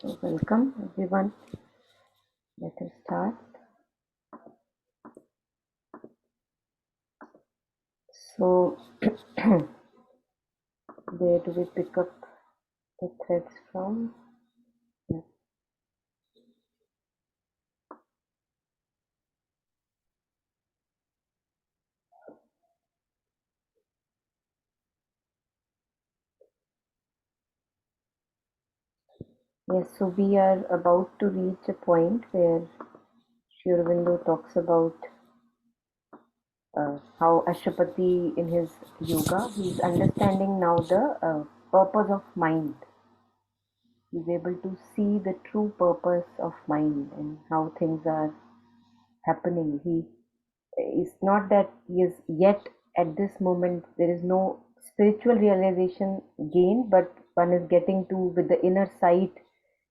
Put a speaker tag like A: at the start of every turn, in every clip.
A: So welcome everyone. Let us start. So where do we pick up the threads from? Yeah. Yes, so we are about to reach a point where Sri Aurobindo talks about how Ashwapati in his yoga, he's understanding now the purpose of mind. He's able to see the true purpose of mind and how things are happening. It's not that he is yet at this moment, there is no spiritual realization gained, but one is getting to, with the inner sight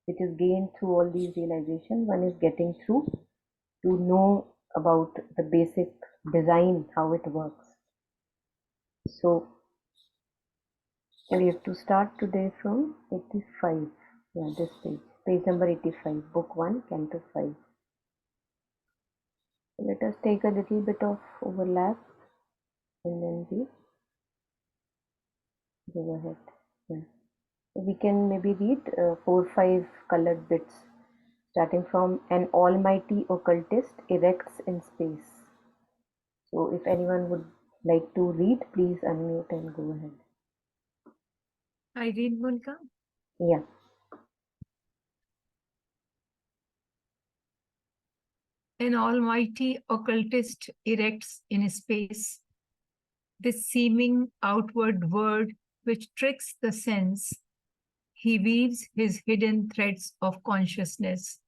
A: which is gained through all these realizations, one is getting through to know about the basic design, how it works. So we have to start today from 85. Yeah, this page number 85, book 1, canto 5. So let us take a little bit of overlap and then we go ahead. Yeah. We can maybe read 4-5 colored bits, starting from an almighty occultist erects in space. So if anyone would like to read, please unmute and go ahead.
B: I read, Monica.
A: Yeah.
B: An almighty occultist erects in space. This seeming outward word which tricks the sense, he weaves his hidden threads of consciousness.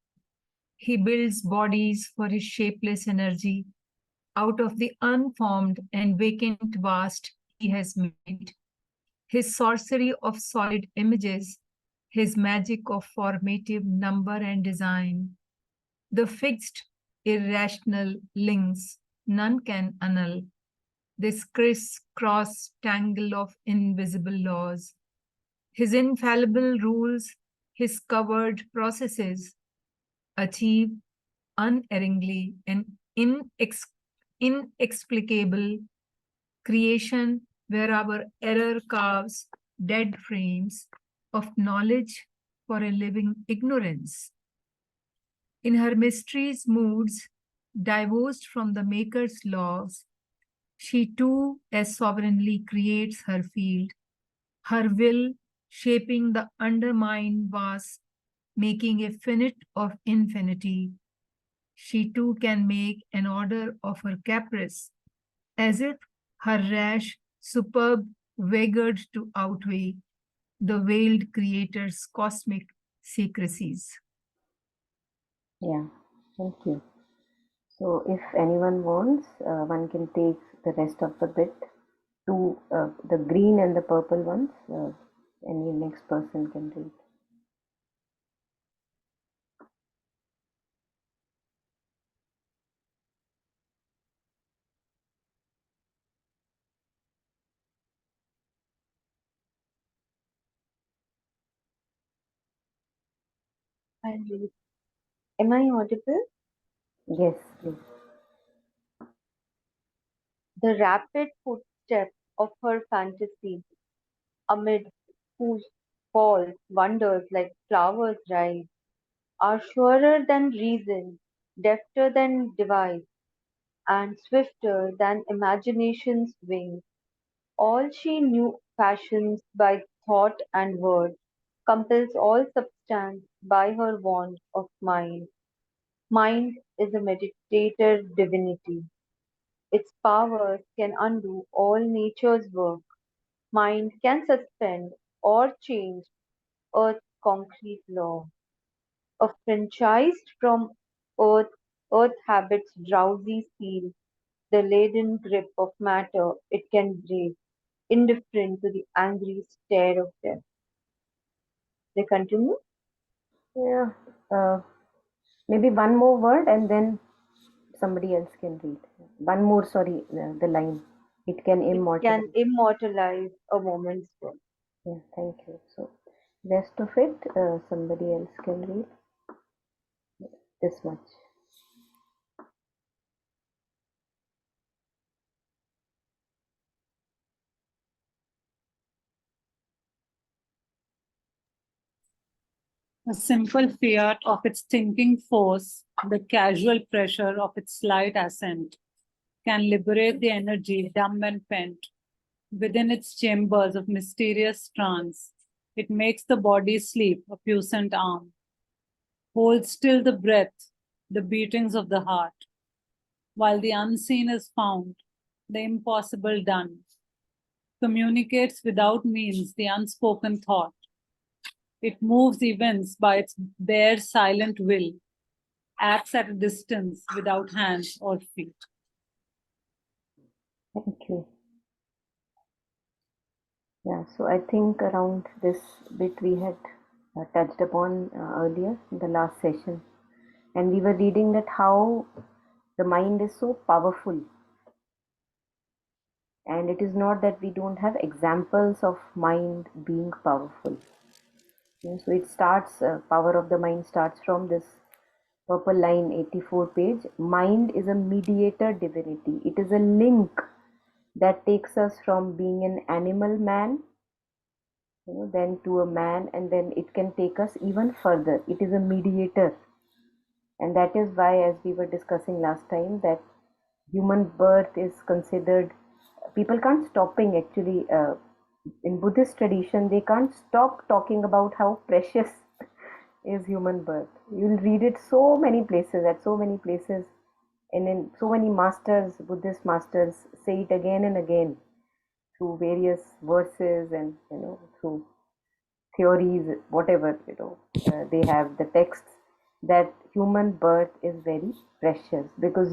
B: He builds bodies for his shapeless energy out of the unformed and vacant vast he has made. His sorcery of solid images, his magic of formative number and design, the fixed, irrational links none can annul, this criss-cross tangle of invisible laws. His infallible rules, his covered processes, achieve unerringly an inexplicable creation where our error carves dead frames of knowledge for a living ignorance. In her mysteries moods, divorced from the Maker's laws, she too as sovereignly creates her field, her will shaping the undermined vast, making a finite of infinity. She too can make an order of her caprice, as if her rash, superb wagered to outweigh the veiled Creator's cosmic secrecies.
A: Yeah, thank you. So if anyone wants, one can take the rest of the bit to the green and the purple ones. Any next person can read.
C: I'll read. Am I audible?
A: Yes, please.
C: The rapid footsteps of her fantasy, amid whose false wonders like flowers rise, are surer than reason, defter than device, and swifter than imagination's wings. All she knew fashions by thought and word, compels all substance by her wand of mind. Mind is a meditator divinity. Its powers can undo all nature's work. Mind can suspend or change earth's concrete law. Affranchised from earth, earth habits drowsy seal, the leaden grip of matter it can break, indifferent to the angry stare of death. They continue.
A: Yeah. Maybe one more word and then somebody else can read. One more, sorry, the line. It can
C: It
A: immortalize.
C: can immortalize a moment's work.
A: Yeah, thank you. So Rest of it, somebody else can read. This much.
D: A simple fiat of its thinking force, the casual pressure of its slight assent, can liberate the energy dumb and pent. Within its chambers of mysterious trance, it makes the body sleep a puissant arm. Holds still the breath, the beatings of the heart. While the unseen is found, the impossible done. Communicates without means the unspoken thought. It moves events by its bare silent will, acts at a distance without hands or feet.
A: Thank you. Yeah, so I think around this bit we had touched upon earlier in the last session. And we were reading that how the mind is so powerful. And it is not that we don't have examples of mind being powerful. So it starts, power of the mind starts from this purple line, 84 page. Mind is a mediator divinity. It is a link that takes us from being an animal man, then to a man, and then it can take us even further. It is a mediator. And that is why, as we were discussing last time, that human birth is considered, people can't stopping actually, in Buddhist tradition, they can't stop talking about how precious is human birth. You'll read it so many places, at so many places, and in so many masters, Buddhist masters say it again and again through various verses and through theories, whatever they have the texts, that human birth is very precious, because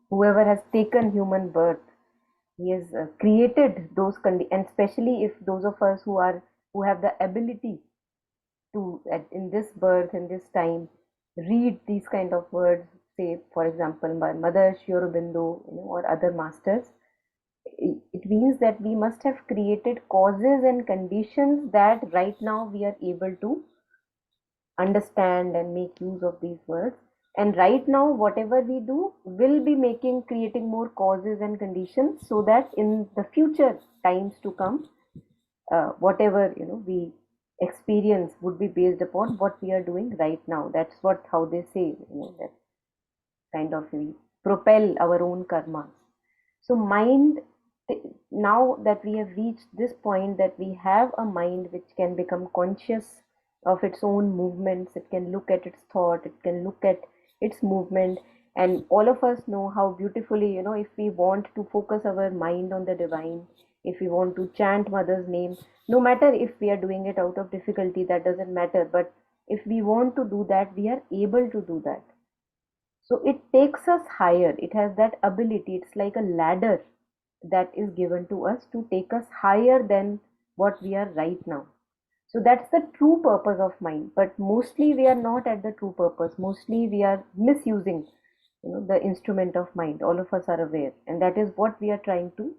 A: whoever has taken human birth, he has created those and especially if those of us who have the ability to in this birth, in this time, read these kind of words, say for example by Mother Sri Aurobindo, or other masters, it means that we must have created causes and conditions that right now we are able to understand and make use of these words. And right now whatever we do will be creating more causes and conditions, so that in the future times to come, whatever we experience would be based upon what we are doing right now. That's how they say, that kind of we propel our own karmas. So mind, now that we have reached this point, that we have a mind which can become conscious of its own movements, it can look at its thought, it can look at its movement. And all of us know how beautifully, if we want to focus our mind on the divine, if we want to chant Mother's name, no matter if we are doing it out of difficulty, that doesn't matter, but if we want to do that, we are able to do that. So it takes us higher. It has that ability. It's like a ladder that is given to us to take us higher than what we are right now. So that's the true purpose of mind. But mostly we are not at the true purpose. Mostly we are misusing, the instrument of mind. All of us are aware, and that is what we are trying to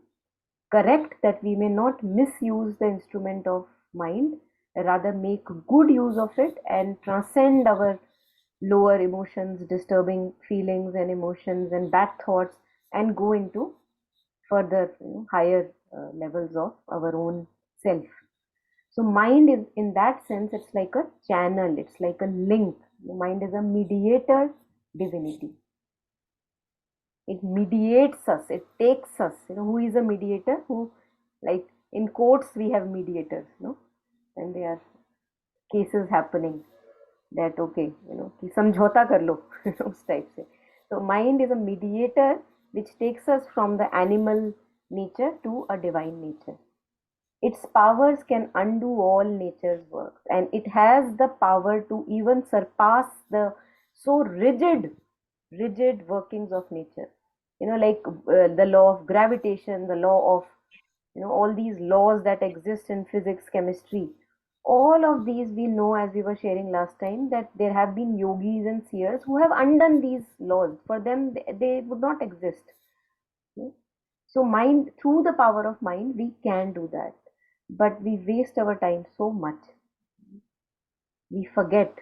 A: correct, that we may not misuse the instrument of mind, rather make good use of it and transcend our lower emotions, disturbing feelings and emotions and bad thoughts, and go into further higher levels of our own self. So mind is, in that sense, it's like a channel, it's like a link. The mind is a mediator divinity. It mediates us, it takes us. Who is a mediator? Who, like in courts we have mediators, and there are cases happening, that okay, कि समझौता कर लो, उस type से. So mind is a mediator which takes us from the animal nature to a divine nature. Its powers can undo all nature's works, and it has the power to even surpass the so rigid workings of nature. Like the law of gravitation, the law of, all these laws that exist in physics, chemistry. All of these we know, as we were sharing last time, that there have been yogis and seers who have undone these laws. For them, they would not exist. So mind, through the power of mind, we can do that. But we waste our time so much. we forget.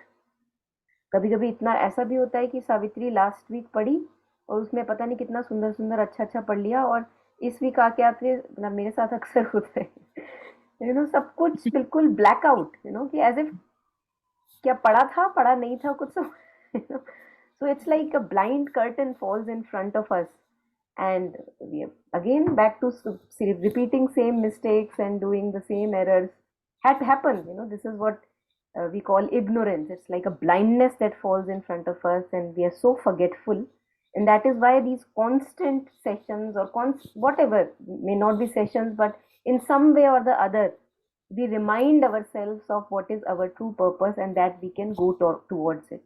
A: कभी कभी इतना ऐसा भी होता है कि Savitri last week पढ़ी और उसमें पता नहीं कितना सुंदर सुंदर अच्छा अच्छा पढ़ लिया, और इस वीक आके आते, मतलब मेरे साथ अक्सर होता है, सब कुछ बिल्कुल ब्लैक आउट, कि एज इफ क्या पढ़ा था पढ़ा नहीं था कुछ so it's like a blind curtain falls in front of us, and we are again back to repeating same mistakes and doing the same errors had happened. This is what we call ignorance. It's like a blindness that falls in front of us, and we are so forgetful. And that is why these constant sessions or whatever, may not be sessions, but in some way or the other, we remind ourselves of what is our true purpose, and that we can go towards it.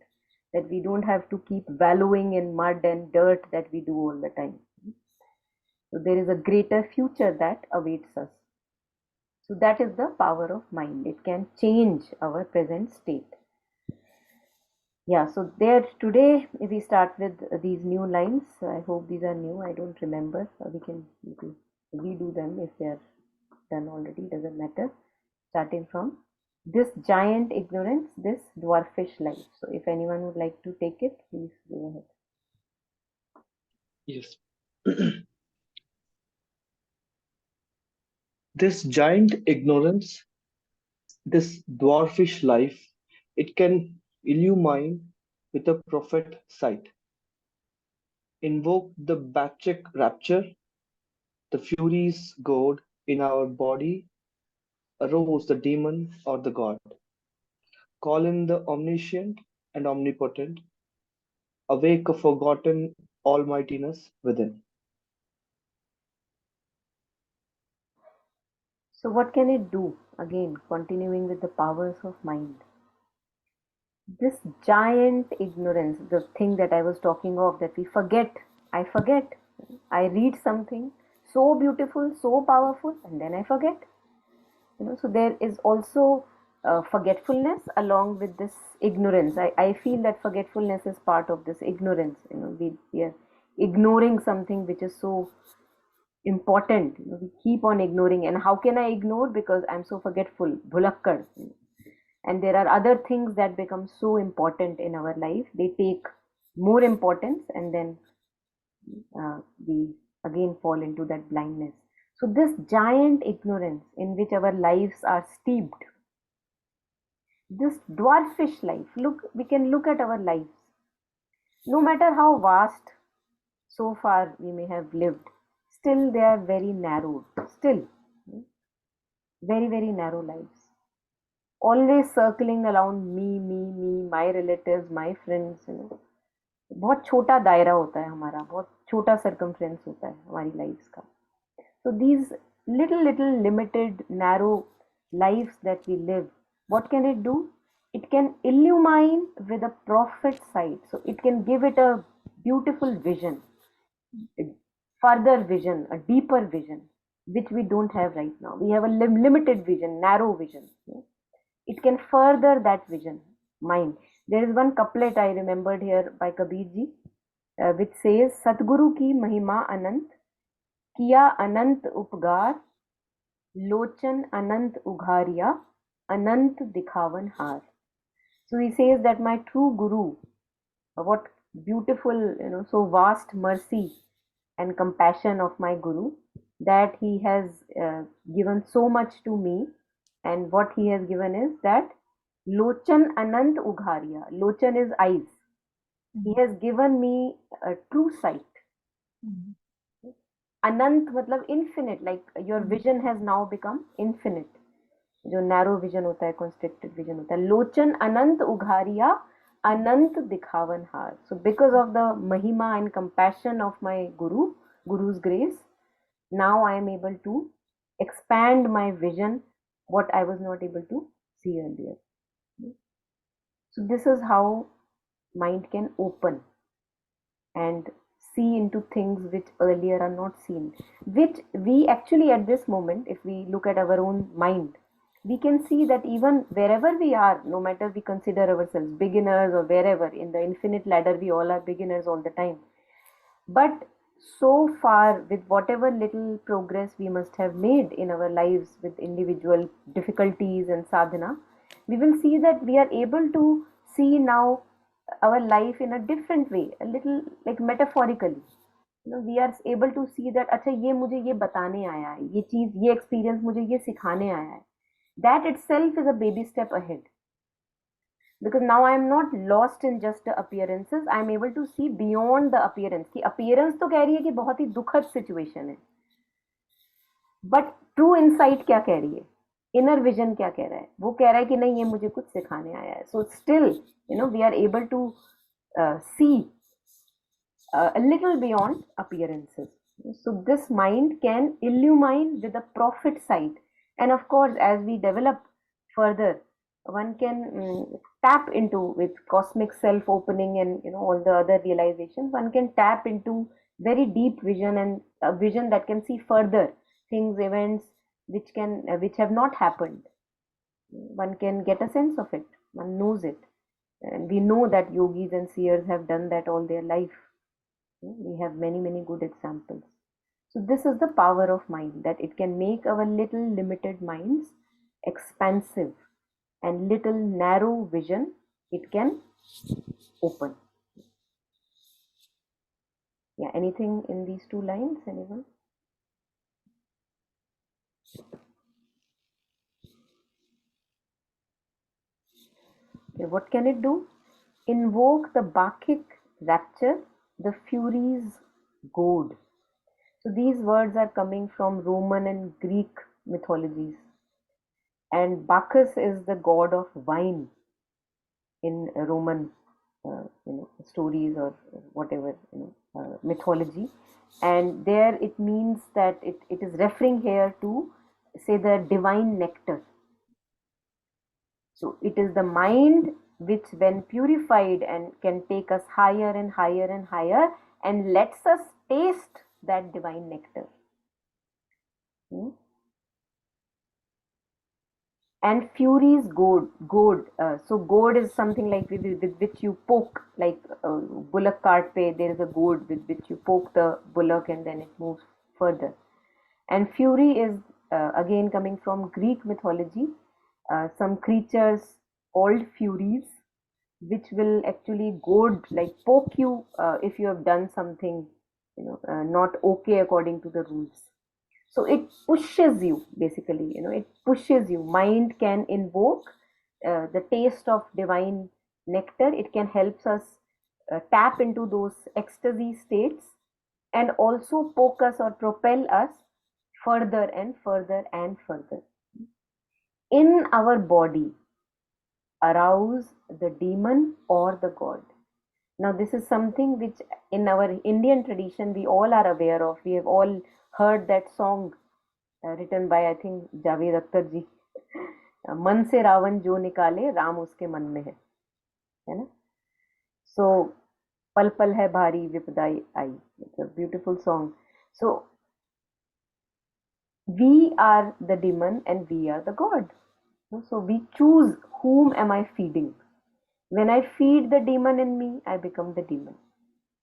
A: That we don't have to keep wallowing in mud and dirt that we do all the time. So there is a greater future that awaits us. So that is the power of mind. It can change our present state. Yeah, so there today we start with these new lines. I hope these are new. I don't remember. We can redo them if they are done already. Doesn't matter. Starting from this giant ignorance, this dwarfish life. So if anyone would like to take it, please go ahead.
E: Yes. This giant ignorance, this dwarfish life, it can illumine with a prophet sight, invoke the bacchic rapture, the fury's goad in our body, arouse the demon or the god, call in the omniscient and omnipotent, awake a forgotten almightiness within.
A: So what can it do? Again, continuing with the powers of mind. This giant ignorance, the thing that I was talking of, that we forget. I forget. I read something so beautiful, so powerful, and then I forget. So there is also forgetfulness along with this ignorance. I feel that forgetfulness is part of this ignorance. We are ignoring something which is so important. We keep on ignoring. And how can I ignore? Because I'm so forgetful, bhulakkar. And there are other things that become so important in our life. They take more importance, and then we again fall into that blindness. So this giant ignorance in which our lives are steeped, this dwarfish life, we can look at our lives. No matter how vast so far we may have lived, still they are very narrow, still very, very narrow lives. Always circling around me, my relatives, my friends, बहुत छोटा दायरा होता है हमारा, बहुत छोटा circumference होता है हमारी लाइफ्स का. So these little limited narrow lives that we live, what can it do? It can illumine with a prophet sight. So it can give it a beautiful vision, a further vision, a deeper vision, which we don't have right now. We have a limited vision, narrow vision. It can further that vision, mind. There is one couplet I remembered here by Kabir ji, which says, Satguru ki mahima anant, kiya anant upgar, lochan anant ugharia, anant dikhavan har. So he says that my true Guru, what beautiful, so vast mercy and compassion of my Guru, that he has given so much to me, and what he has given is that lochan anant ugharia. Lochan is eyes. He has given me a true sight. Anant matlab infinite, like your vision has now become infinite. जो narrow vision होता है, constricted vision होता है. Lochan anant ugharia, anant dikhavan har. So because of the mahima and compassion of my Guru's grace, now I am able to expand my vision, what I was not able to see earlier. So this is how mind can open and see into things which earlier are not seen, which we actually at this moment, if we look at our own mind, we can see that even wherever we are, no matter we consider ourselves beginners or wherever, in the infinite ladder, we all are beginners all the time. But so far, with whatever little progress we must have made in our lives with individual difficulties and sadhana, we will see that we are able to see now our life in a different way, a little like metaphorically. We are able to see that अच्छा ये मुझे ये बताने आया है, ये चीज, ये एक्सपीरियंस मुझे ये सिखाने आया है. That itself is a baby step ahead, because now I am not lost in just the appearances. I am able to see beyond the appearance. कि appearance तो कह रही है कि बहुत ही दुखद सिचुएशन है, बट ट्रू इनसाइट क्या कह रही है, इनर विजन क्या कह रहा है, वो कह रहा है कि नहीं ये मुझे कुछ सिखाने आया है. So still we are able to see a little beyond appearances. So this mind can illumine with a profit side, and of course as we develop further, one can tap into, with cosmic self opening and all the other realizations, one can tap into very deep vision, and a vision that can see further things, events which have not happened. One can get a sense of it, one knows it, and we know that yogis and seers have done that all their life. We have many good examples. So this is the power of mind, that it can make our little limited minds expansive, and little narrow vision it can open. Yeah, anything in these two lines, anyone? Okay, what can it do? Invoke the bacchic rapture, the furies goad. So these words are coming from Roman and Greek mythologies, and Bacchus is the god of wine in Roman stories, or whatever mythology, and there it means that it is referring here to, say, the divine nectar. So it is the mind which, when purified, and can take us higher and higher and higher, and lets us taste that divine nectar. And furies goad. So goad is something like with which you poke, like bullock cart pe there is a goad with which you poke the bullock and then it moves further. And fury is again coming from Greek mythology, some creatures called furies, which will actually goad, like poke you if you have done something not okay according to the rules. So it pushes you, basically, it pushes you. Mind can invoke the taste of divine nectar. It can help us tap into those ecstasy states, and also poke us or propel us further and further and further. In our body, arouse the demon or the god. Now this is something which in our Indian tradition we all are aware of. We have all heard that song written by, I think, Javed Akhtar ji. मन से रावण जो निकाले राम उसके मन में है ना. So पल पल है भारी विपदाई आई. It's a beautiful song. So we are the demon and we are the god. So we choose whom am I feeding. When I feed the demon in me, I become the demon.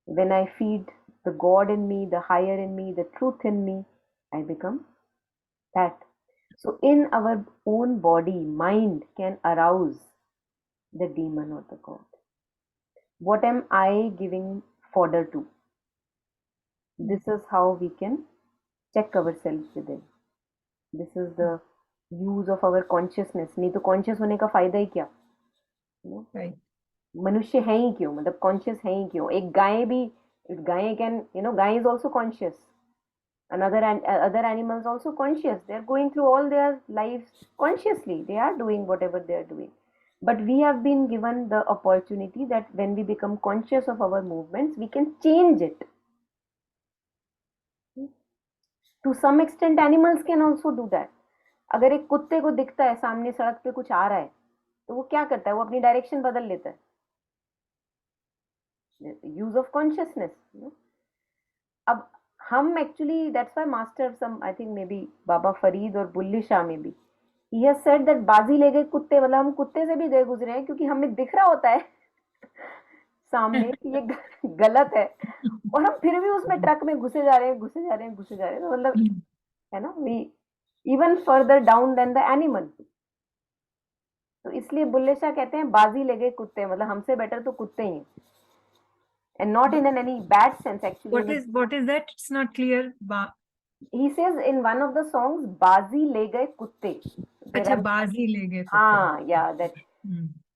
A: When I feed the god in me, the higher in me, the truth in me, I become that. So in our own body, mind can arouse the demon or the god. What am I giving fodder to? This is how we can check ourselves within. This is the use of our consciousness. नहीं तो conscious होने का फायदा ही क्या?
B: Right.
A: मनुष्य है ही क्यों, मतलब conscious है ही क्यों? एक गाय भी, गाय can, guy is also conscious. Other animals also conscious. They are going through all their lives consciously. They are doing whatever they are doing. But we have been given the opportunity that when we become conscious of our movements, we can change it. To some extent, animals can also do that. अगर एक कुत्ते को दिखता है सामने सड़क पे कुछ आ रहा है, तो वो क्या करता है? वो अपनी डायरेक्शन बदल लेता है. Use of consciousness. अब हम actually, that's why master, some, I think maybe Baba Farid or Bulli Shah maybe, he has said that बाजी ले गए कुत्ते, मतलब हम कुत्ते से भी गए गुजरे हैं, क्योंकि हमें दिख रहा होता है सामने कि ये गलत है, और हम फिर भी उसमें ट्रक में घुसे जा रहे हैं, तो मतलब है ना, we even further down than the animal. तो इसलिए बुल्ले शाह कहते हैं बाजी ले गए कुत्ते, मतलब हमसे बेटर तो कुत्ते ही हैं, and not in any bad sense actually.
B: What is that? It's not clear.
A: He says in one of the songs, बाजी ले गए कुत्ते.
B: अच्छा, बाजी ले गए कुत्ते.
A: हाँ, yeah, that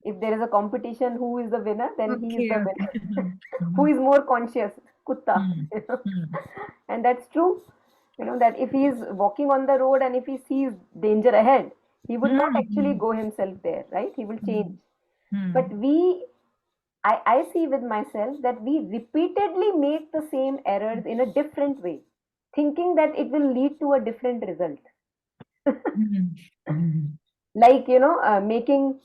A: if there is a competition, who is the winner, then he is the winner. Who is more conscious? Kutta. And that's true. You know, that if he is walking on the road and if he sees danger ahead, he would not actually go himself there, right? He will change. But I see with myself that we repeatedly make the same errors in a different way, thinking that it will lead to a different result. Like, you know, making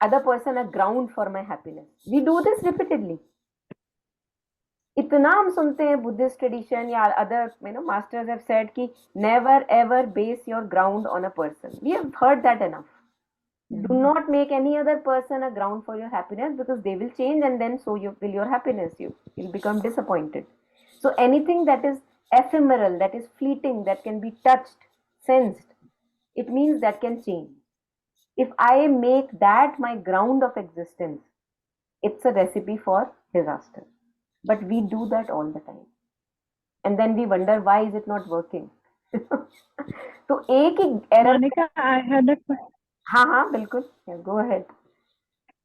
A: other person a ground for my happiness. We do this repeatedly. इतना हम सुनते हैं Buddhist tradition या other masters have said कि never ever base your ground on a person. We have heard that enough. Do not make any other person a ground for your happiness, because they will change and then so will your happiness. You will become disappointed. So anything that is ephemeral, that is fleeting, that can be touched, sensed, it means that can change. If I make that my ground of existence, it's a recipe for disaster. But we do that all the time. And then we wonder, why is it not working? तो एक ही error.
F: Monica, I had a question.
A: हाँ, बिल्कुल. Yeah, go ahead.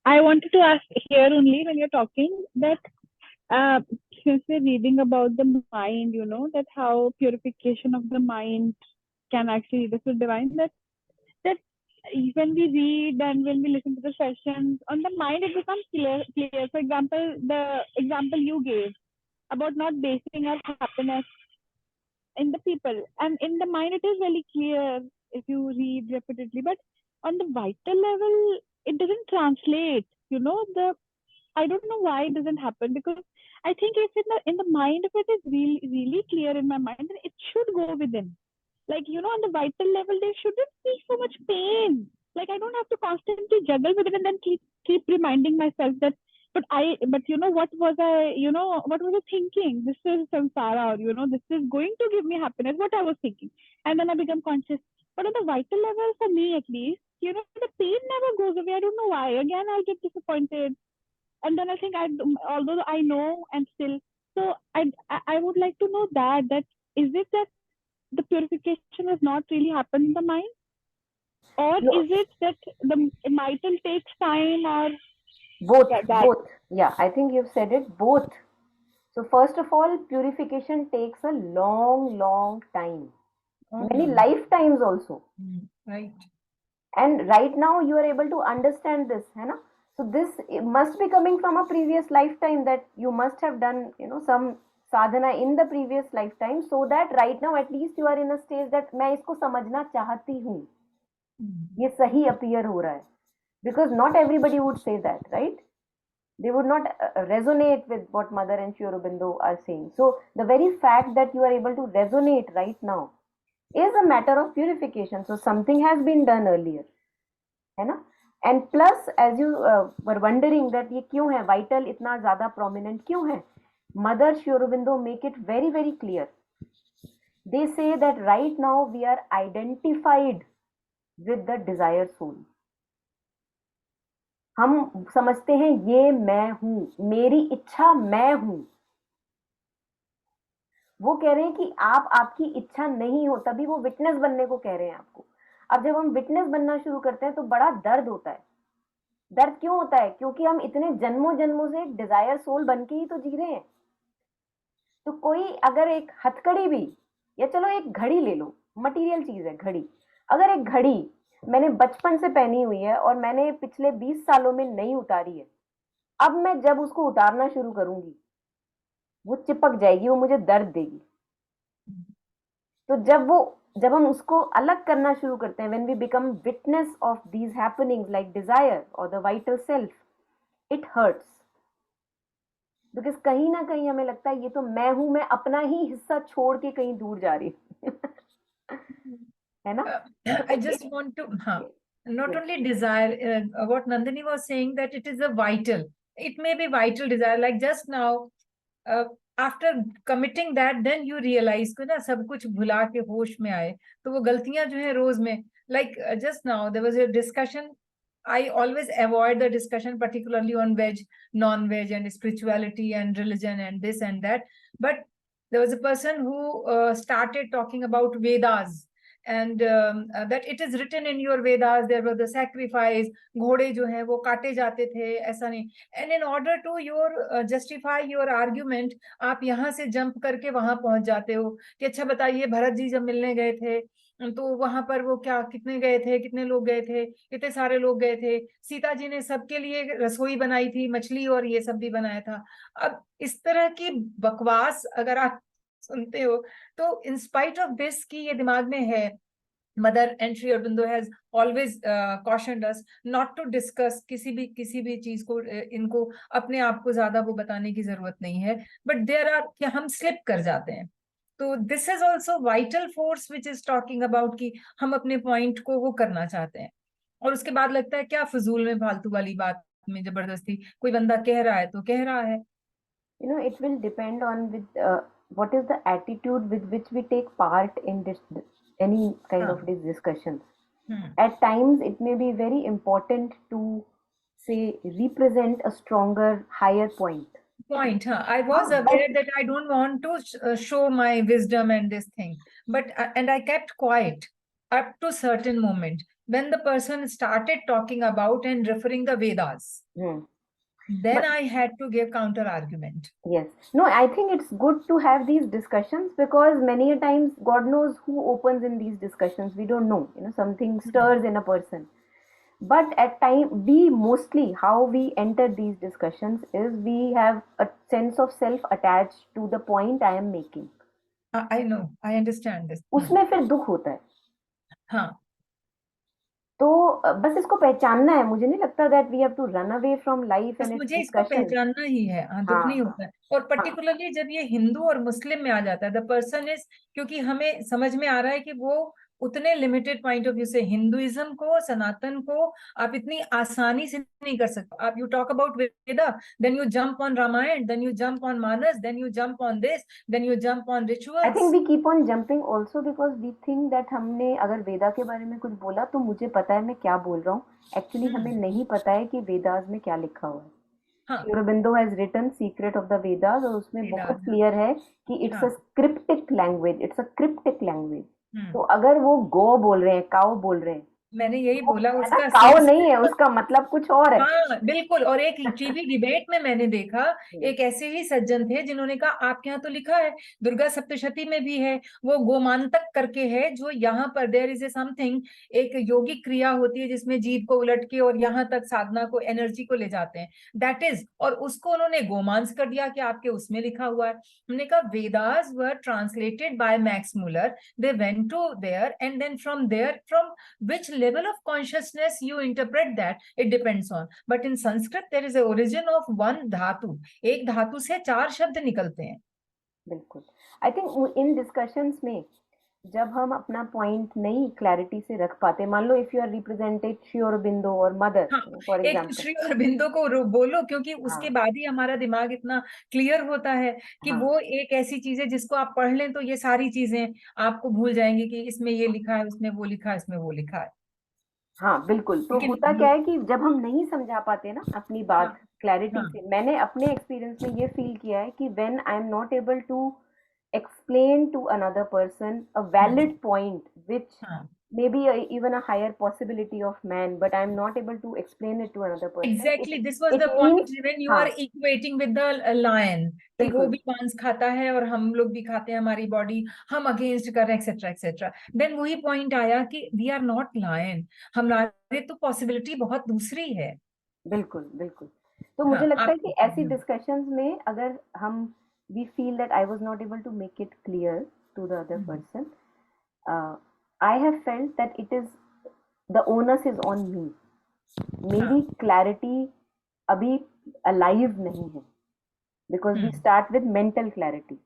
F: I wanted to ask here only when you're talking that since we're reading about the mind, you know, that how purification of the mind can actually lead us to divine, that when we read and when we listen to the sessions on the mind, it becomes clear. For example, the example you gave about not basing our happiness in the people, and in the mind it is very clear if you read repeatedly, but on the vital level it doesn't translate, you know. I don't know why it doesn't happen, because I think if in the mind, if it is really clear in my mind, then it should go within. Like, you know, on the vital level there shouldn't be so much pain. Like, I don't have to constantly juggle with it and then keep reminding myself that but you know, what was I thinking? This is samsara, or you know, this is going to give me happiness, what I was thinking. And then I become conscious. But on the vital level, for me at least, you know, the pain never goes away. I don't know why. Again, I'll get disappointed. And then I think although I know, and still, so I would like to know that is it that the purification has not really happened in the mind? Or
A: No.
F: is it that the vital takes time, or
A: both? Both. Yeah, I think you've said it, both. So first of all, purification takes a long time. Many lifetimes also.
B: Right.
A: And right now you are able to understand this, है ना? So this must be coming from a previous lifetime, that you must have done, you know, some sadhana in the previous lifetime, so that right now at least you are in a stage that मैं इसको समझना चाहती हूँ, ये सही appear हो रहा है. Because not everybody would say that, right? They would not resonate with what Mother and Sri Aurobindo are saying. So the very fact that you are able to resonate right now is a matter of purification. So something has been done earlier, है ना? And plus, as you were wondering that ये क्यों है vital इतना ज़्यादा prominent क्यों है? Mother Sri Aurobindo make it very clear. They say that right now we are identified with the desire soul. हम समझते हैं ये मैं हूँ, मेरी इच्छा मैं हूँ. वो कह रहे हैं कि आप आपकी इच्छा नहीं हो, तभी वो विटनेस बनने को कह रहे हैं आपको. अब जब हम विटनेस बनना शुरू करते हैं तो बड़ा दर्द होता है. दर्द क्यों होता है? क्योंकि हम इतने जन्मों से एक डिजायर सोल बन के ही तो जी रहे हैं. तो कोई अगर एक हथकड़ी भी, या चलो एक घड़ी ले लो, मटेरियल चीज है घड़ी. अगर एक घड़ी मैंने बचपन से पहनी हुई है और मैंने पिछले 20 सालों में नहीं उतारी है, अब मैं जब उसको उतारना शुरू करूंगी वो चिपक जाएगी, वो मुझे दर्द देगी. तो जब हम उसको अलग करना शुरू करते हैं, when we become witness of these happenings like desire or the vital self, it hurts. Because कहीं ना कहीं हमें लगता है ये तो मैं हूं, मैं अपना ही हिस्सा छोड़ के कहीं दूर जा रही हूँ. है ना?
B: I just want to not only desire, what Nandini was saying, that it is a vital, it may be vital desire, like just now, after committing that, then you realize कि ना सब कुछ भुला के होश में आए, तो वो गलतियां जो है रोज में, like just now there was a discussion I always avoid the discussion, particularly on veg, non-veg, and spirituality and religion and this and that. But there was a person who started talking about Vedas, and that it is written in your Vedas, there was the sacrifice, घोड़े जो है वो काटे जाते थे, ऐसा नहीं. And in order to justify your argument, आप यहाँ से jump करके वहां पहुंच जाते हो कि अच्छा बताइए, भरत जी जब मिलने गए थे तो वहां पर वो क्या, कितने गए थे, कितने लोग गए थे, कितने सारे लोग गए थे, सीता जी ने सबके लिए रसोई बनाई थी, मछली और ये सब भी बनाया था. अब इस तरह की बकवास अगर आप सुनते हो तो इन स्पाइट ऑफ दिस की ये दिमाग में है, mother and Shri Aurobindo has always cautioned us not to discuss किसी भी चीज को, इनको अपने आप को ज्यादा वो बताने की जरूरत नहीं है, बट देयर आर कि हम स्लिप कर जाते हैं. तो this is also vital force which is talking about कि हम अपने पॉइंट को वो करना चाहते हैं, और उसके बाद लगता है क्या फजूल में फालतू वाली बात में जबरदस्ती कोई बंदा कह रहा है तो कह रहा है.
A: It will depend on what is the attitude with which we take part in any kind of these discussions. At times, it may be very important to say represent a stronger, higher point.
B: I was aware that I don't want to show my wisdom and this thing, but and I kept quiet up to certain moment when the person started talking about and referring the Vedas. Then I had to give counter argument.
A: Yes. No, I think it's good to have these discussions, because many a times God knows who opens in these discussions. We don't know. Something stirs in a person. But at time, we mostly, how we enter these discussions is we have a sense of self attached to the point I am making.
B: I know. I understand this.
A: उसमें फिर दुख होता है.
B: हाँ.
A: तो बस इसको पहचानना है. मुझे नहीं लगता that we have to run away from life and its
B: मुझे इसको
A: discussion.
B: पहचानना ही है. दुख नहीं होता है. और पर्टिकुलरली जब ये हिंदू और मुस्लिम में आ जाता है, द पर्सन इज, क्योंकि हमें समझ में आ रहा है कि वो उतने लिमिटेड पॉइंट ऑफ व्यू से हिंदुइज्म को, सनातन को आप इतनी आसानी से नहीं कर सकते. आप you talk about Veda, then you jump on Ramayana, then you jump on Manas, then you jump on this, then you jump on rituals.
A: I think we keep on jumping also because we think that हमने अगर वेदा के बारे में कुछ बोला तो मुझे पता है मैं क्या बोल रहा हूँ. एक्चुअली हमें नहीं पता है कि वेदास में क्या लिखा हुआ है. Shri Aurobindo has written secret of the Vedas, और उसमें बहुत क्लियर है कि it's a cryptic language. It's a cryptic language. तो अगर वो गो बोल रहे हैं, काउ बोल रहे हैं,
B: मैंने यही बोला, उसका
A: काउ नहीं है, उसका मतलब कुछ और है.
B: हाँ बिल्कुल. और एक टीवी डिबेट में मैंने देखा, एक ऐसे ही सज्जन थे जिन्होंने कहा आपके यहाँ तो लिखा है, दुर्गा सप्तशती में भी है, वो गोमांतक करके है, जो यहाँ पर देयर इज ए समथिंग, एक योगिक क्रिया होती है जिसमें जीभ को उलट के और यहाँ तक साधना को, एनर्जी को ले जाते हैं, दैट इज. और उसको उन्होंने गोमांस कर दिया कि आपके उसमें लिखा हुआ है. हमने कहा Vedas were translated by Max Muller, they went to there, and then from there, from which level of consciousness you interpret that, it depends on. But in Sanskrit there is a origin of one dhatu. एक धातु से 4 शब्द निकलते हैं.
A: बिल्कुल. I think in discussions में जब हम अपना पॉइंट नहीं क्लैरिटी से रख पाते, मान लो if you are represented Shri Aurobindo और Mother for example,
B: Shri Aurobindo को बोलो, क्योंकि उसके बाद ही हमारा दिमाग इतना क्लियर होता है कि वो एक ऐसी चीज है जिसको आप पढ़ लें तो ये सारी चीजें आपको भूल जाएंगे कि इसमें ये लिखा है, उसमें वो लिखा है, इसमें वो लिखा है.
A: हाँ बिल्कुल. तो होता क्या है कि जब हम नहीं समझा पाते ना अपनी बात क्लैरिटी से, मैंने अपने एक्सपीरियंस में ये फील किया है कि when I am not able to explain to another person a valid point which maybe even a higher possibility of man, but I'm not able to explain it to another person.
B: Exactly. This was the point when you are equating with the lion, कि वो भी मांस खाता है और हम लोग भी खाते हैं, हमारी बॉडी हम अगेंस्ट कर रहे हैं, एक्सेट्रा एक्सेट्रा. देन वही पॉइंट आया कि वी आर नॉट लायन, हमारे तो पॉसिबिलिटी बहुत दूसरी है.
A: बिल्कुल बिल्कुल. तो मुझे लगता है कि ऐसी डिस्कशंस में अगर हम we feel that I was not able to make it clear to the other person, I have felt that it is, the onus is on me. मेरी clarity अभी alive नहीं है, because we start with mental clarity,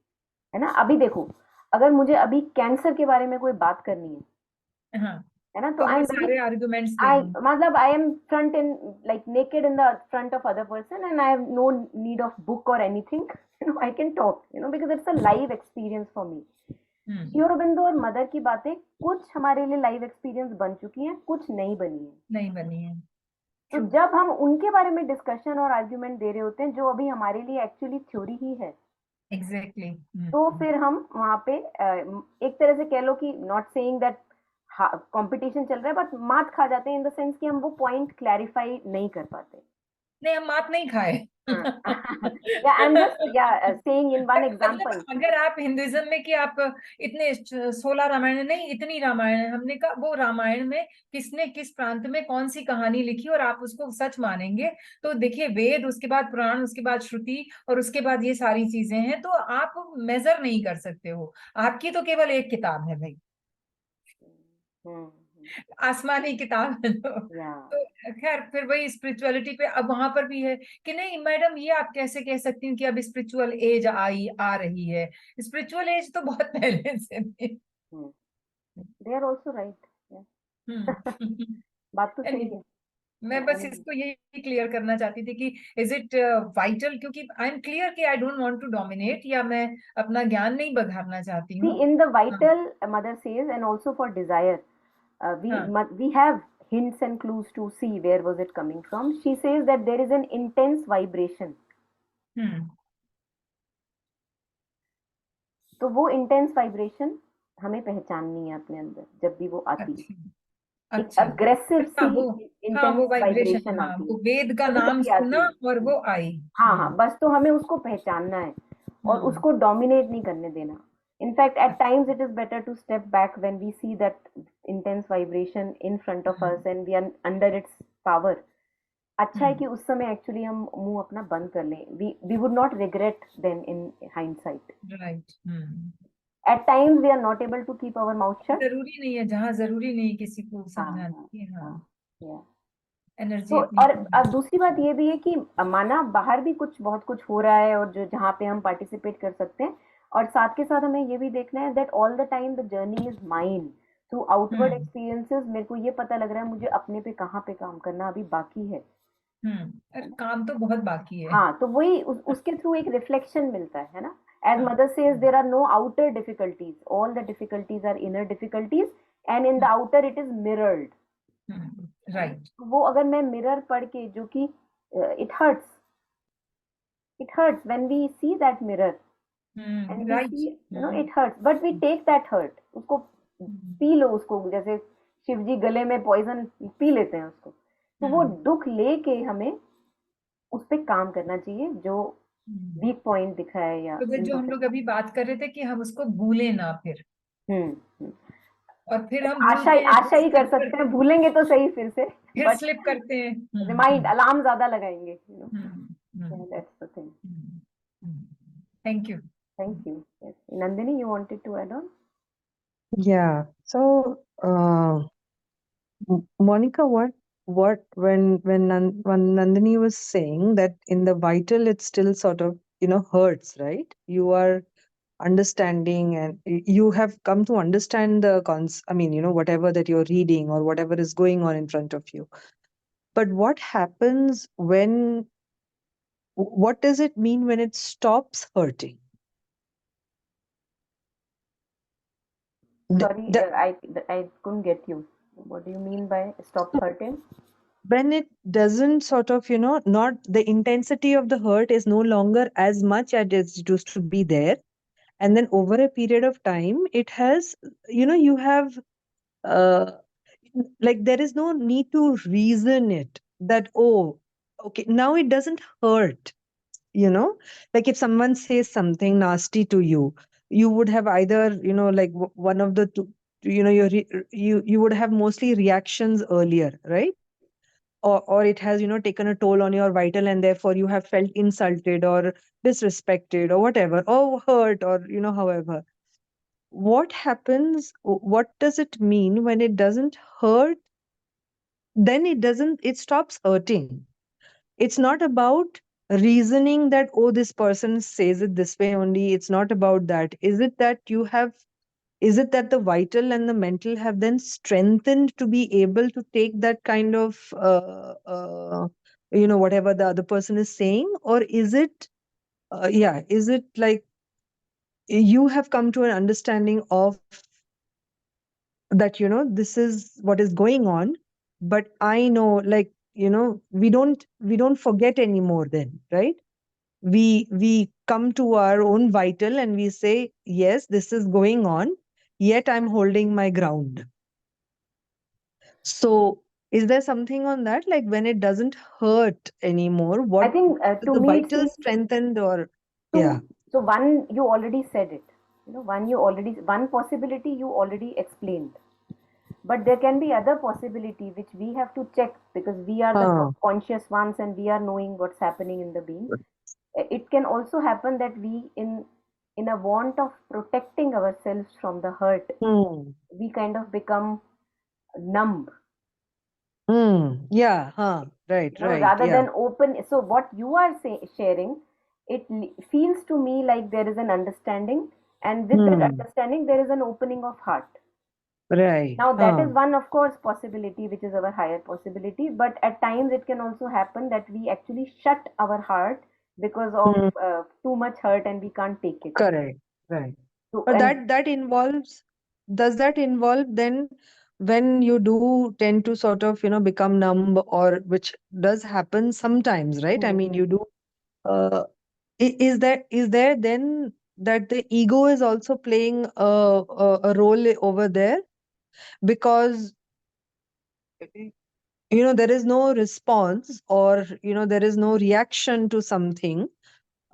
A: है ना. अभी देखो, अगर मुझे अभी कैंसर के बारे में कोई बात करनी है, है ना, तो
B: सारे arguments
A: मतलब I am front in, like naked in the front of other person, and I have no need of book or anything. I can talk, because it's a live experience for me. Shri Aurobindo और mother की बातें कुछ हमारे लिए live experience बन चुकी हैं, कुछ नहीं बनी है. तो जब हम उनके बारे में डिस्कशन और आर्ग्यूमेंट दे रहे होते हैं जो अभी हमारे लिए एक्चुअली थ्योरी ही है,
B: एग्जैक्टली
A: तो फिर हम वहां पे एक तरह से कह लो कि नॉट सेइंग दैट कंपटीशन चल रहा है, बट मात खा जाते हैं इन द सेंस कि हम वो पॉइंट क्लैरिफाई नहीं कर पाते.
B: नहीं, हम मात नहीं खाए.
A: Yeah, I'm just saying in one example.
B: मतलब अगर आप हिंदुइज्म में कि आप इतने 16 रामायण नहीं, इतनी रामायण है, हमने कहा वो रामायण में किसने किस प्रांत में कौन सी कहानी लिखी और आप उसको सच मानेंगे, तो देखिए वेद, उसके बाद पुराण, उसके बाद श्रुति और उसके बाद ये सारी चीजें हैं, तो आप मेजर नहीं कर सकते हो. आपकी तो केवल एक किताब है भाई, आसमानी किताब है. तो खैर फिर वही स्पिरिचुअलिटी पे अब वहां पर भी है कि नहीं मैडम, ये आप कैसे कह सकती हैं कि अब स्पिरिचुअल एज आ रही है. स्पिरिचुअल एज तो बहुत पहले से थी.
A: They are also right. बात तो सही है.
B: मैं बस इसको यही क्लियर करना चाहती थी कि इज इट वाइटल, क्योंकि आई एम क्लियर कि I don't want to dominate, या मैं अपना ज्ञान नहीं बघारना चाहती हूँ.
A: See, in the vital, mother says, and also for desire, we have hints and clues to see where was it coming from. She says that there is an intense vibration. तो वो intense vibration हमें पहचाननी है अपने अंदर जब भी वो आती है. एक अग्रेसिव सी इंटेंस वाइब्रेशन आती है.
B: वो वेद का नाम सुना और वो आई.
A: हाँ, बस तो हमें उसको पहचानना है और उसको डोमिनेट नहीं करने देना. In fact, at times it is better to step back when we see that intense vibration in front of us and we are under its power. अच्छा है कि उस समय एक्चुअली हम मुंह अपना बंद कर लें. We would not regret then in hindsight.
B: Right.
A: At times we are not able to keep our mouth shut.
B: जरूरी नहीं है, जहाँ जरूरी नहीं किसी को समझाना कि एनर्जी.
A: तो और दूसरी बात ये भी है कि माना बाहर भी बहुत कुछ हो रहा है और जो जहाँ पे हम पार्टिसिपेट कर सकते हैं, और साथ के साथ हमें ये भी देखना है that all the time the journey is mine through outward experiences. मेरे को ये पता लग रहा है मुझे अपने पे कहाँ पे काम करना अभी बाकी है.
B: काम तो बहुत बाकी है.
A: हाँ, तो वही उसके थ्रू एक रिफ्लेक्शन मिलता है ना. As mother says, there are no outer difficulties. All the difficulties are inner difficulties, and in the outer it is mirrored.
B: Right.
A: वो अगर मैं मिरर पढ़ के जो कि it hurts when we see that mirror. And we see, it hurts, but we take that hurt. उसको P low, उसको जैसे शिव जी गले में पॉइजन पी लेते हैं उसको. तो वो दुख लेके हमें उस पे काम करना चाहिए जो वीक पॉइंट दिखा है. या
B: तो जो हम लोग अभी बात कर रहे थे कि हम उसको भूले ना फिर. और फिर हम
A: आशा ही कर सकते हैं, भूलेंगे तो सही फिर से,
B: फिर स्लिप करते हैं.
A: रिमाइंड अलार्म ज्यादा लगाएंगे. That's the thing.
B: Thank you.
A: Thank you. Yes. Nandini, you wanted to add on?
G: Yeah. So, Monica, when Nandini was saying that in the vital, it still sort of hurts, right? You are understanding and you have come to understand the whatever that you're reading or whatever is going on in front of you. But what happens what does it mean when it stops hurting?
A: Sorry, I couldn't get you. What do you mean by stop hurting?
G: When it doesn't sort of, not the intensity of the hurt is no longer as much as it used to be there. And then over a period of time, it has, you have, there is no need to reason it that, oh, okay, now it doesn't hurt, like if someone says something nasty to you, you would have either, one of the two, you would have mostly reactions earlier, right? Or it has, taken a toll on your vital and therefore you have felt insulted or disrespected or whatever, or hurt or, however. What happens, what does it mean when it doesn't hurt? Then it stops hurting. It's not about reasoning that, oh, this person says it this way only. It's not about that. Is it that the vital and the mental have then strengthened to be able to take that kind of, whatever the other person is saying? Or is it, is it like you have come to an understanding of that, this is what is going on, but I know, like, we don't forget anymore then, right? We come to our own vital and we say, yes, this is going on, yet I'm holding my ground. So is there something on that, like when it doesn't hurt anymore,
A: I
G: what
A: think to
G: the
A: me it
G: vital
A: seems
G: strengthened, or yeah.
A: so one, you already said it. One possibility you already explained. But there can be other possibility which we have to check, because we are the
G: Huh.
A: conscious ones and we are knowing what's happening in the being. It can also happen that we, in a want of protecting ourselves from the hurt, we kind of become numb.
G: Yeah, right,
A: Rather
G: yeah.
A: than open. So what you are sharing, it feels to me like there is an understanding, and with that understanding there is an opening of heart.
G: Right.
A: Now that is one, of course, possibility, which is our higher possibility. But at times it can also happen that we actually shut our heart because of too much hurt and we can't take it.
G: Correct. Right.
A: So,
G: But
A: and
G: that involves, does that involve then when you do tend to sort of, become numb, or which does happen sometimes, right? I mean, you do, uh, is there then that the ego is also playing a role over there? Because, there is no response, or, there is no reaction to something.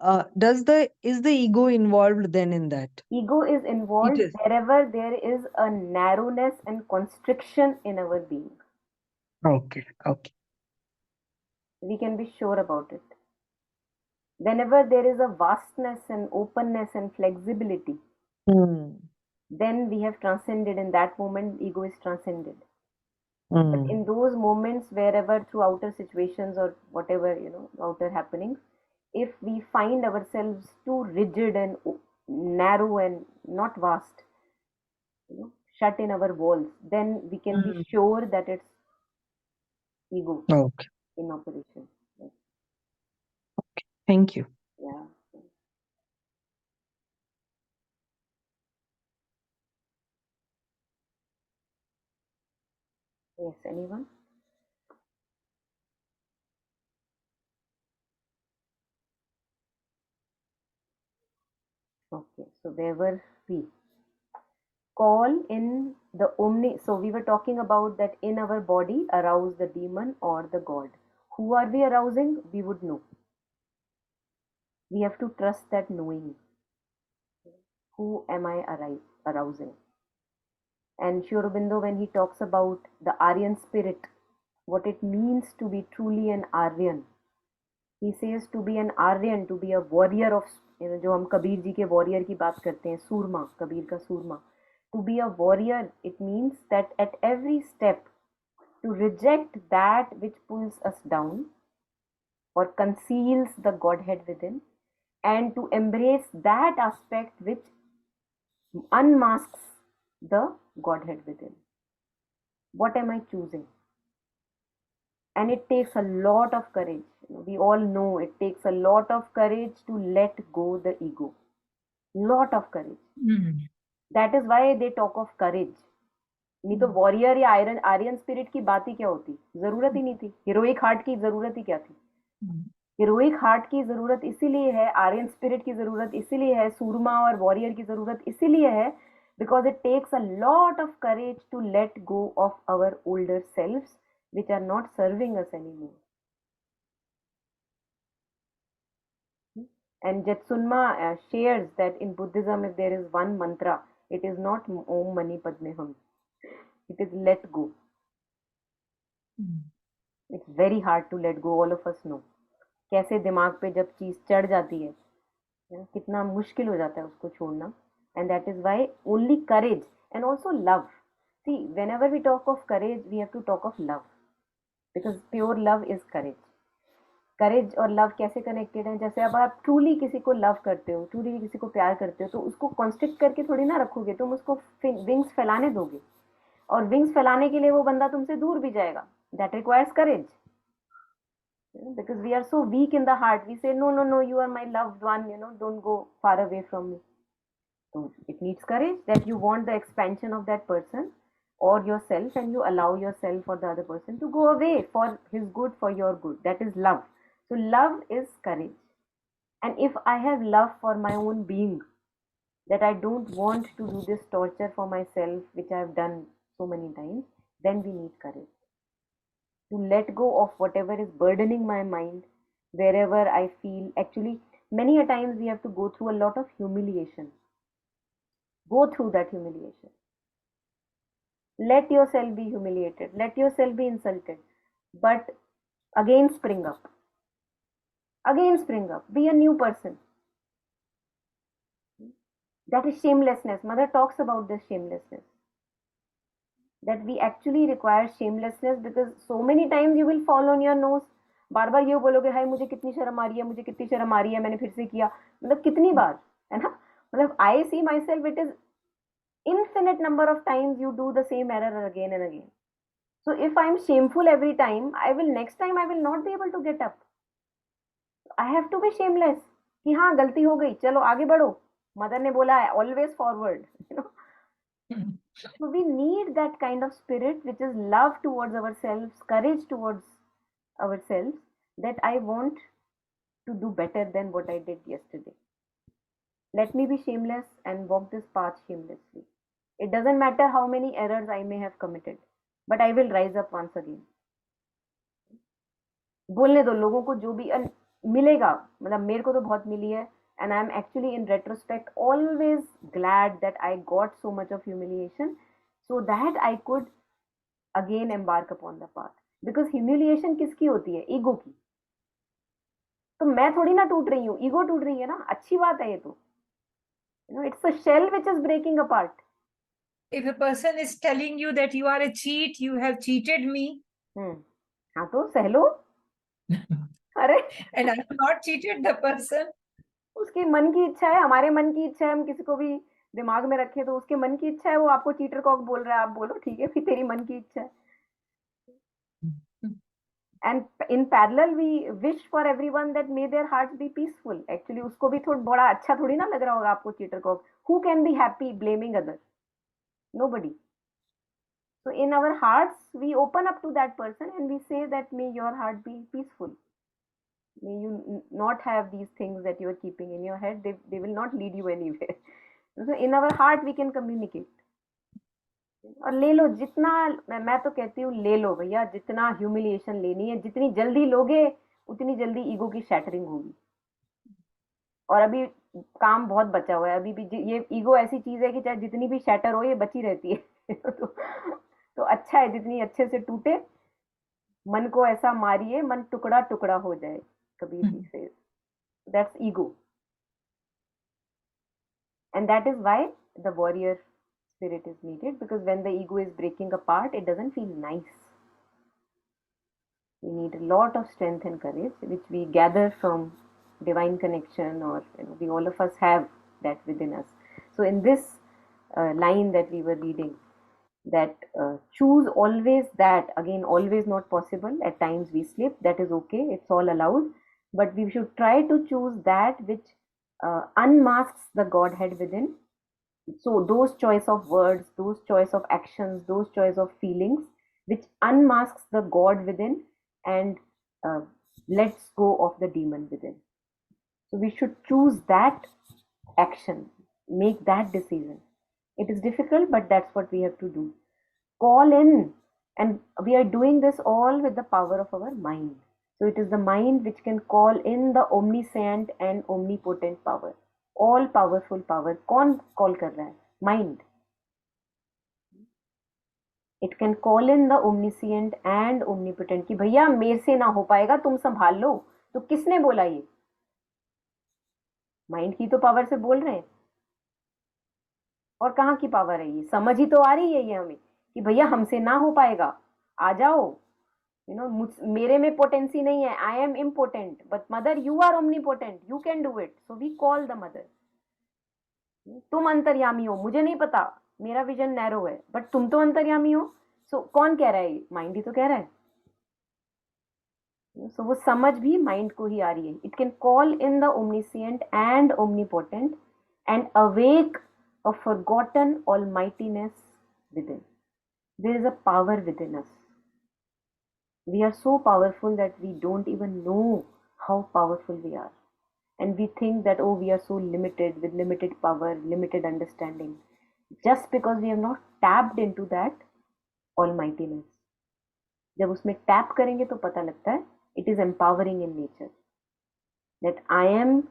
G: Is the ego involved then in that?
A: ego is
G: It
A: involved
G: is.
A: wherever there is a narrowness and constriction in our being.
G: Okay. Okay.
A: We can be sure about it. Whenever there is a vastness and openness and flexibility, then we have transcended. In that moment, ego is transcended. But in those moments, wherever through outer situations or whatever, outer happenings, if we find ourselves too rigid and narrow and not vast, shut in our walls, then we can be sure that it's ego
G: Okay.
A: in operation. Yes.
G: Thank you.
A: Yeah. Yes, anyone? Okay, so where were we? Call in the omni. So we were talking about that in our body, arouse the demon or the god. Who are we arousing? We would know. We have to trust that knowing. Who am I arousing? And Sri Aurobindo, when he talks about the Aryan spirit, what it means to be truly an Aryan, he says to be an Aryan, to be a warrior of, जो हम कबीर जी के warrior की बात करते हैं, सूरमा, कबीर का सूरमा. To be a warrior, it means that at every step, to reject that which pulls us down or conceals the Godhead within, and to embrace that aspect which unmasks the Godhead within. What am I choosing? And it takes a lot of courage. We all know it takes a lot of courage to let go the ego. Lot of courage. That is why they talk of courage. नहीं तो warrior या Aryan spirit की बात ही क्या होती, जरूरत ही नहीं थी. हीरोइक हार्ट की जरूरत ही क्या थी. हीरोइक हार्ट की जरूरत इसीलिए है, आर्यन स्पिरिट की जरूरत इसीलिए है, सूरमा और वॉरियर की जरूरत इसीलिए है, because it takes a lot of courage to let go of our older selves which are not serving us anymore. And Jetsunma shares that in Buddhism, if there is one mantra, it is not Om Mani Padme Hum. It is let go. It's very hard to let go, all of us know. कैसे दिमाग पे जब चीज चढ़ जाती है, कितना मुश्किल हो जाता है उसको छोड़ना. And that is why only courage and also love. See, whenever we talk of courage, we have to talk of love, because pure love is courage. करेज और लव कैसे कनेक्टेड है? जैसे अब आप ट्रूली किसी को लव करते हो, ट्रूली किसी को प्यार करते हो, तो उसको कॉन्स्ट्रिक्ट करके थोड़ी ना रखोगे, तुम उसको विंग्स फैलाने दोगे, और विंग्स फैलाने के लिए वो बंदा तुमसे दूर भी जाएगा. That requires courage, because we are so weak in the heart. We say, no, no, no, you are my loved one, don't go far away from me. So it needs courage that you want the expansion of that person, or yourself, and you allow yourself or the other person to go away for his good, for your good. That is love. So love is courage. And if I have love for my own being, that I don't want to do this torture for myself, which I have done so many times, then we need courage to let go of whatever is burdening my mind, wherever I feel. Actually, many a times we have to go through a lot of humiliation. Go through that humiliation. Let yourself be humiliated. Let yourself be insulted. But again spring up. Again spring up. Be a new person. That is shamelessness. Mother talks about this shamelessness. That we actually require shamelessness, because so many times you will fall on your nose. बार बार ये बोलोगे हाय मुझे कितनी शर्म आ रही है, मुझे कितनी शर्म आ रही है, मैंने फिर से किया. मतलब कितनी बार, है ना? मतलब I see myself, it is infinite number of times you do the same error again and again. So if I am shameful every time, next time I will not be able to get up. I have to be shameless. कि हाँ गलती हो गई, चलो आगे बढ़ो. Mother ने बोला है always forward. You know. So we need that kind of spirit, which is love towards ourselves, courage towards ourselves, that I want to do better than what I did yesterday. Let me be shameless and walk this path shamelessly. It doesn't matter how many errors I may have committed, but I will rise up once again. बोलने दो लोगों को जो भी मिलेगा, मतलब मेरे को तो बहुत मिली है, and I'm actually in retrospect always glad that I got so much of humiliation so that I could again embark upon the path. Because humiliation किसकी होती है? ईगो की. तो मैं थोड़ी ना टूट रही हूँ, ईगो टूट रही है ना. अच्छी बात है ये तो. You know, it's a shell which is breaking apart.
B: If a person is telling you that you are a cheat, you have cheated me.
A: हाँ तो सह लो. अरे
B: And I have not cheated the person.
A: उसकी मन की इच्छा है, हमारे मन की इच्छा है, हम किसी को भी दिमाग में रखें तो उसके मन की इच्छा है, वो आपको चीटर कॉक बोल रहा है, आप बोलो ठीक है फिर तेरी मन की इच्छा है. And in parallel we wish for everyone that may their hearts be peaceful. Actually उसको भी थोड़ा बड़ा अच्छा थोड़ी ना लग रहा होगा आपको चीटर कॉक. Who can be happy blaming others? Nobody. So in our hearts we open up to that person and we say that may your heart be peaceful. May you not have these things that you are keeping in your head. They will not lead you anywhere. So in our heart we can communicate. और ले लो जितना, मैं तो कहती हूँ ले लो भैया, जितना ह्यूमिलिएशन लेनी है, जितनी जल्दी लोगे उतनी जल्दी ईगो की शैटरिंग होगी. और अभी काम बहुत बचा हुआ है. अभी भी ये ईगो ऐसी चीज है कि चाहे जितनी भी शैटर हो ये बची रहती है. तो अच्छा है जितनी अच्छे से टूटे. मन को ऐसा मारिए मन टुकड़ा टुकड़ा हो जाए, कबीर जी से. That's ego. And that is why the warrior spirit is needed, because when the ego is breaking apart, it doesn't feel nice. We need a lot of strength and courage, which we gather from divine connection, or we all of us have that within us. So in this line that we were reading, that choose always that, again always not possible, at times we slip, that is okay, it's all allowed, but we should try to choose that which unmasks the Godhead within. So those choice of words, those choice of actions, those choice of feelings which unmasks the God within and lets go of the demon within. So we should choose that action, make that decision. It is difficult, but that's what we have to do. Call in, and we are doing this all with the power of our mind. So it is the mind which can call in the omniscient and omnipotent power. All powerful power. कौन call कर रहा है? Mind. It can call in the omniscient and omnipotent कि भैया मेरे से ना हो पाएगा, तुम संभाल लो. तो किसने बोला ये? माइंड की तो पावर से बोल रहे हैं. और कहाँ की पावर है ये? समझ ही तो आ रही है ये हमें कि भैया हमसे ना हो पाएगा, आ जाओ. मेरे में पोटेंसी नहीं है, I am important, but mother you are omnipotent, you can do it. So we call the mother. तुम अंतर्यामी हो, मुझे नहीं पता, मेरा विजन नैरो है, बट तुम तो अंतर्यामी हो. सो कौन कह रहा है? माइंड ही तो कह रहा है. सो वो समझ भी माइंड को ही आ रही है. It can call in the omniscient and omnipotent and awake a forgotten almightiness within. There is a power within us. We are so powerful that we don't even know how powerful we are. And we think that, oh, we are so limited with limited power, limited understanding, just because we have not tapped into that almightiness. जब उसमें tap करेंगे तो पता लगता है it is empowering in nature, that I am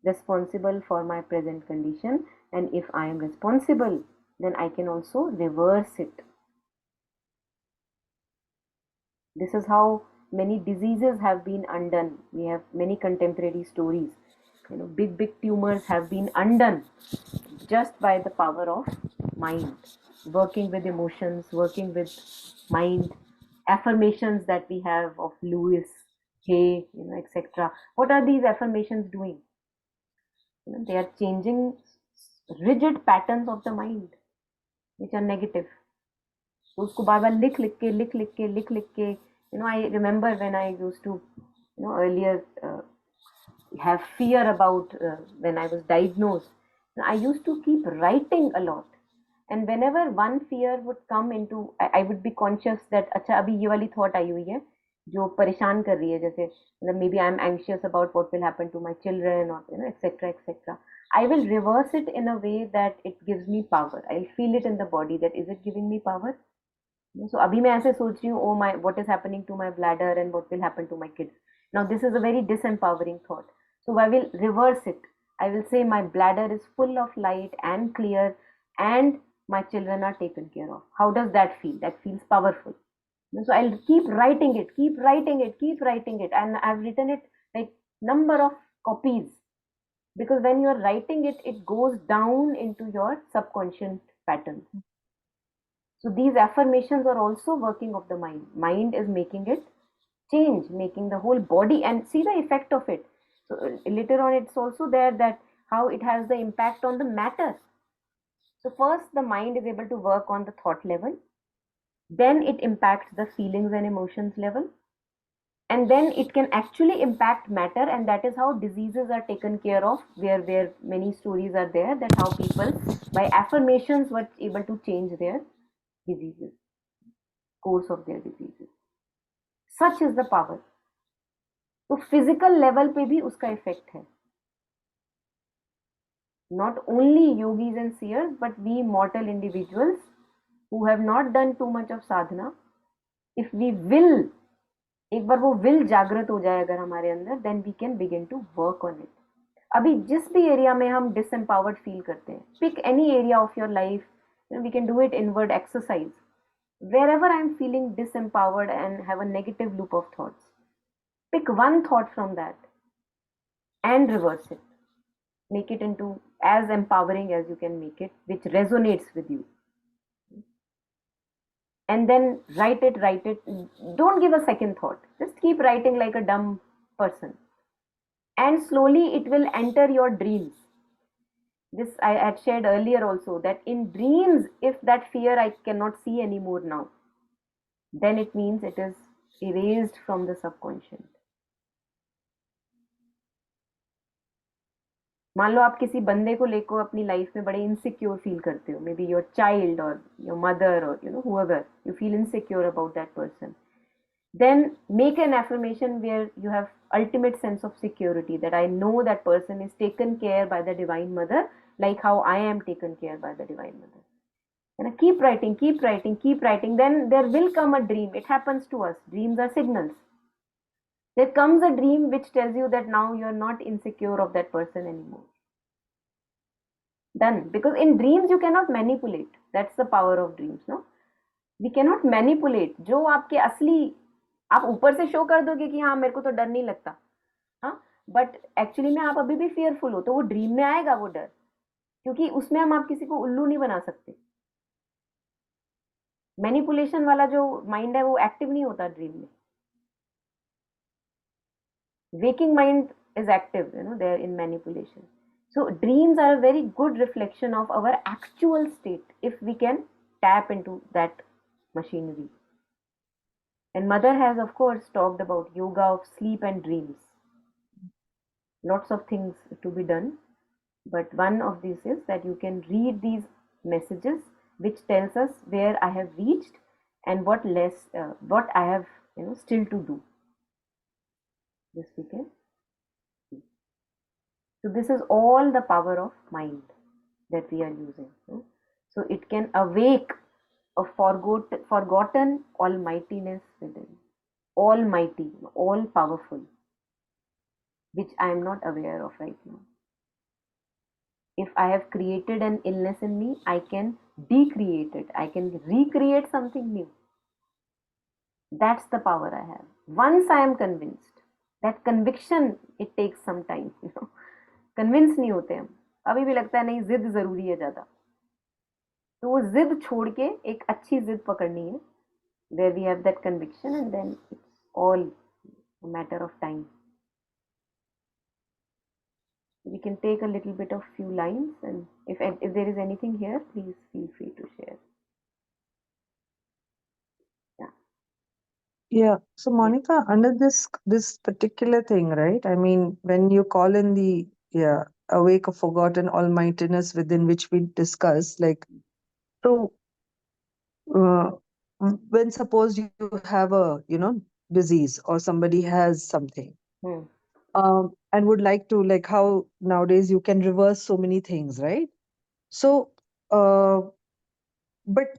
A: responsible for my present condition, and if I am responsible, then I can also reverse it. This is how many diseases have been undone. We have many contemporary stories. Big tumors have been undone just by the power of mind, working with emotions, working with mind. Affirmations that we have of Lewis, Hay, etc. What are these affirmations doing? They are changing rigid patterns of the mind, which are negative. तो उसको बार बार लिख लिख के I remember when I used to earlier have fear about when I was diagnosed, I used to keep writing a lot, and whenever one fear would come into, I would be conscious that अच्छा अभी ये वाली thought आई हुई है जो परेशान कर रही है, जैसे maybe I am anxious about what will happen to my children, or etc. I will reverse it in a way that it gives me power. I'll feel it in the body that is it giving me power. So अभी मैं ऐसे सोच रही हूँ, oh my, what is happening to my bladder and what will happen to my kids. Now this is a very disempowering thought. So I will reverse it. I will say my bladder is full of light and clear, and my children are taken care of. How does that feel? That feels powerful. So I'll keep writing it, and I've written it like number of copies, because when you're writing it, it goes down into your subconscious patterns. So these affirmations are also working of the mind. Mind is making it change, making the whole body, and see the effect of it. So later on, it's also there that how it has the impact on the matter. So first, the mind is able to work on the thought level. Then it impacts the feelings and emotions level. And then it can actually impact matter, and that is how diseases are taken care of, where many stories are there that how people by affirmations were able to change their diseases, course of their diseases. Such is the power. तो physical level पे भी उसका effect है. Not only yogis and seers, but we mortal individuals who have not done too much of sadhana, if we will, एक बार वो will जागृत हो जाए अगर हमारे अंदर, then we can begin to work on it. अभी जिस भी एरिया में हम disempowered feel करते हैं, pick any area of your life, we can do it inward exercise. Wherever I'm feeling disempowered and have a negative loop of thoughts, pick one thought from that and reverse it. Make it into as empowering as you can make it, which resonates with you. And then write it. Don't give a second thought. Just keep writing like a dumb person. And slowly it will enter your dreams. This I had shared earlier also, that in dreams, if that fear I cannot see anymore now, then it means it is erased from the subconscious. मान लो आप किसी बंदे को लेकर अपनी life में बड़े insecure feel करते हो, मे बी योर चाइल्ड और योर मदर और whoever you feel insecure about that person, then make an affirmation where you have ultimate sense of security, that I know that person is taken care by the Divine Mother, like how I am taken care by the Divine Mother. And keep writing, then there will come a dream. It happens to us. Dreams are signals. There comes a dream which tells you that now you are not insecure of that person anymore. Done. Because in dreams you cannot manipulate. That's the power of dreams, no? We cannot manipulate. जो आपके असली, आप ऊपर से show कर दोगे कि हाँ मेरे को तो डर नहीं लगता, हाँ, बट एक्चुअली में आप अभी भी fearful हो, तो वो ड्रीम में आएगा वो डर, क्योंकि उसमें हम आप किसी को उल्लू नहीं बना सकते. मैनिपुलेशन वाला जो माइंड है वो एक्टिव नहीं होता ड्रीम में. Waking mind is active, there in manipulation. So dreams are a very good reflection of our actual state if we can tap into that machinery. And Mother has, of course, talked about yoga of sleep and dreams. Lots of things to be done, but one of these is that you can read these messages which tells us where I have reached and what I have still to do. This we can see. So this is all the power of mind that we are using. So it can awake a forgotten almightiness within, almighty, all powerful, which I am not aware of right now. If I have created an illness in me, I can decreate it. I can recreate something new. That's the power I have. Once I am convinced, that conviction, it takes some time. Convince नहीं होते हम, अभी भी लगता है नहीं जिद जरूरी है ज्यादा, तो वो जिद छोड़ के एक अच्छी जिद पकड़नी है, where we have that conviction, and then it's all a matter of time. We can take a little bit of few lines, and if there is anything here, please feel free to share.
G: Yeah. So Monica, under this particular thing, right? I mean, when you call in the awake of forgotten almightiness within which we discuss, like, so when suppose you have a disease or somebody has something, and would like to, like how nowadays you can reverse so many things, right? So but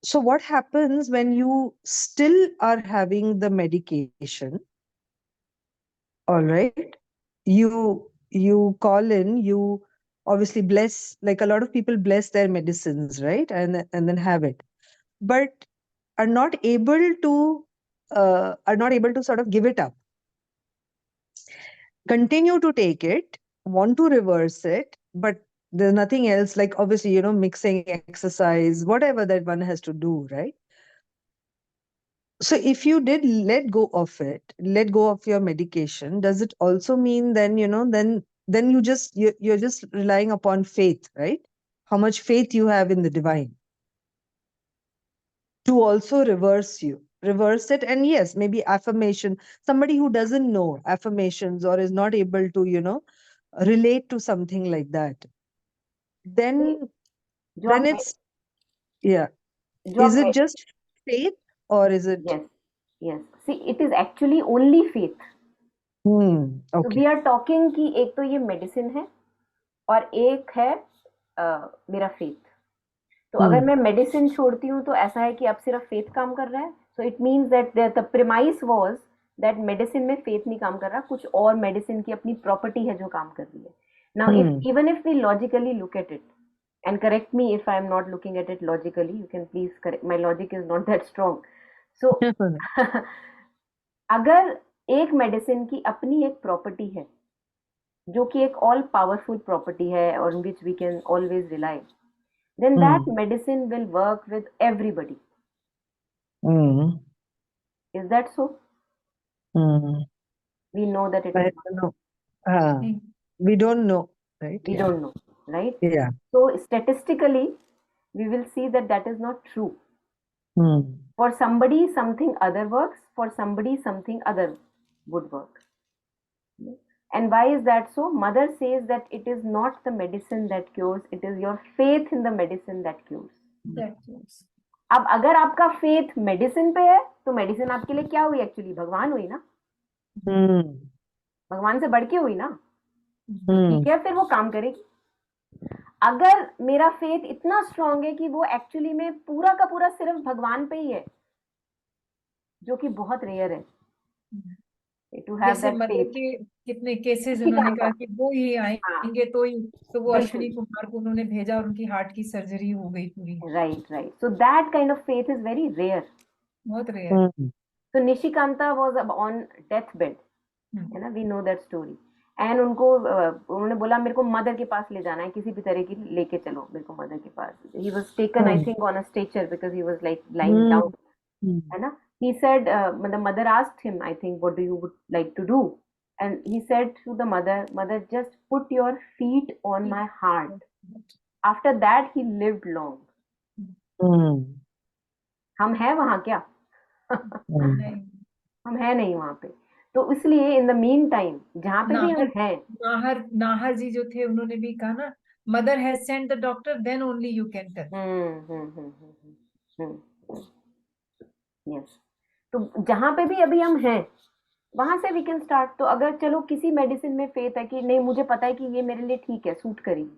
G: so what happens when you still are having the medication? All right, you call in, you obviously bless, like a lot of people bless their medicines, right, and then have it, but are not able to sort of give it up, continue to take it, want to reverse it, but there's nothing else, like obviously mixing, exercise, whatever that one has to do, right? So if you did let go of it, let go of your medication, does it also mean then then you're just relying upon faith, right? How much faith you have in the divine to also reverse it. And yes, maybe affirmation, somebody who doesn't know affirmations or is not able to relate to something like that, then it's is it just faith, or is it?
A: Yes. See, it is actually only faith. So
G: Okay.
A: we are talking कि एक तो ये medicine है और एक है मेरा faith. तो अगर मैं मेडिसिन छोड़ती हूँ तो ऐसा है कि अब सिर्फ फेथ काम कर रहा है. So it means that the premise was that medicine में फेथ नहीं काम कर रहा, कुछ और मेडिसिन की अपनी प्रॉपर्टी है जो काम कर रही है. Now even if we logically look at it, and correct me if I am not looking at it logically, you can please correct, my logic is not that strong. So अगर एक medicine की अपनी एक property है जो कि एक all powerful property है on which we can always rely, then that medicine will work with everybody. Is that so? We know that it is not.
G: We don't know, right?
A: We don't know, right?
G: Yeah.
A: So statistically, we will see that that is not true. For somebody, something other works. For somebody, something other would work. And why is that so? Mother says that it is not the medicine that cures, it is your faith in the medicine that cures. अब अगर आपका faith medicine पे है तो medicine आपके लिए क्या हुई? एक्चुअली भगवान हुई ना, भगवान से बढ़ के हुई ना. ठीक है, फिर वो काम करेगी. अगर मेरा फेथ इतना स्ट्रांग है कि वो एक्चुअली में पूरा का पूरा सिर्फ भगवान पे ही है, जो कि बहुत रेयर है.
B: जैसे मदर के कितने केसेस उन्होंने कहा कि वो ही आएंगे तो वो अश्विनी कुमार को उन्होंने भेजा और उनकी हार्ट की सर्जरी हो गई पूरी. Right.
A: So that kind of faith is very rare.
B: बहुत rare.
A: So Nishikanta was on deathbed, है ना, we know that story. And उन्होंने बोला मेरे को मदर के पास ले जाना है, किसी भी तरह की लेके चलो मेरे को मदर के पास. He was taken I think on a stretcher because he was like lying down, है ना. He said, the mother asked him, I think, what do you would like to do? And he said to the mother, just put your feet on my heart. After that, he lived long. हम हैं वहां क्या? हम हैं नहीं वहां पे. तो इसलिए इन द मीन टाइम जहां पे भी हम हैं,
B: नाहर जी जो थे उन्होंने भी कहा ना, mother has sent the doctor then only you can touch.
A: Yes, तो जहां पे भी अभी हम हैं वहां से वी कैन स्टार्ट। तो अगर चलो किसी मेडिसिन में फेथ है कि नहीं मुझे पता है कि ये मेरे लिए ठीक है, सूट करेगी,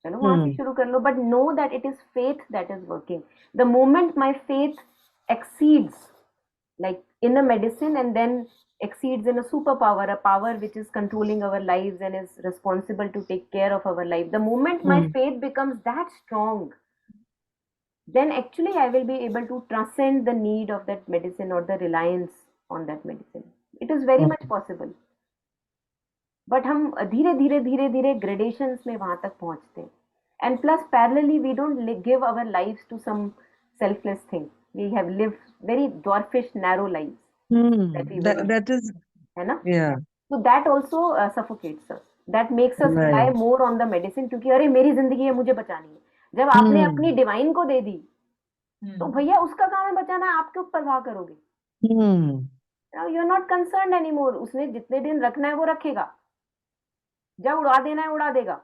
A: चलो वहां से शुरू कर लो, but no that it is faith that is working. The moment my faith exceeds like in a medicine and then exceeds in a superpower, a power which is controlling our lives and is responsible to take care of our life, the moment my faith becomes that strong, then actually I will be able to transcend the need of that medicine or the reliance on that medicine. It is very much possible, but हम धीरे धीरे धीरे धीरे gradations में वहां तक पहुंचते हैं। And plus parallelly we don't give our lives to some selfless thing. We have lived very dwarfish narrow lives that we would
G: That is,
A: है ना?
G: yeah,
A: So that also suffocates us. That makes us rely
G: right.
A: more on the medicine, क्योंकि अरे मेरी जिंदगी है मुझे बचानी है। जब आपने अपनी डिवाइन को दे दी तो भैया उसका काम है बचाना, आप क्यों परवाह करोगे? Now you're not concerned anymore. उसने जितने दिन रखना है वो रखेगा, जब उड़ा देना है उड़ा देगा।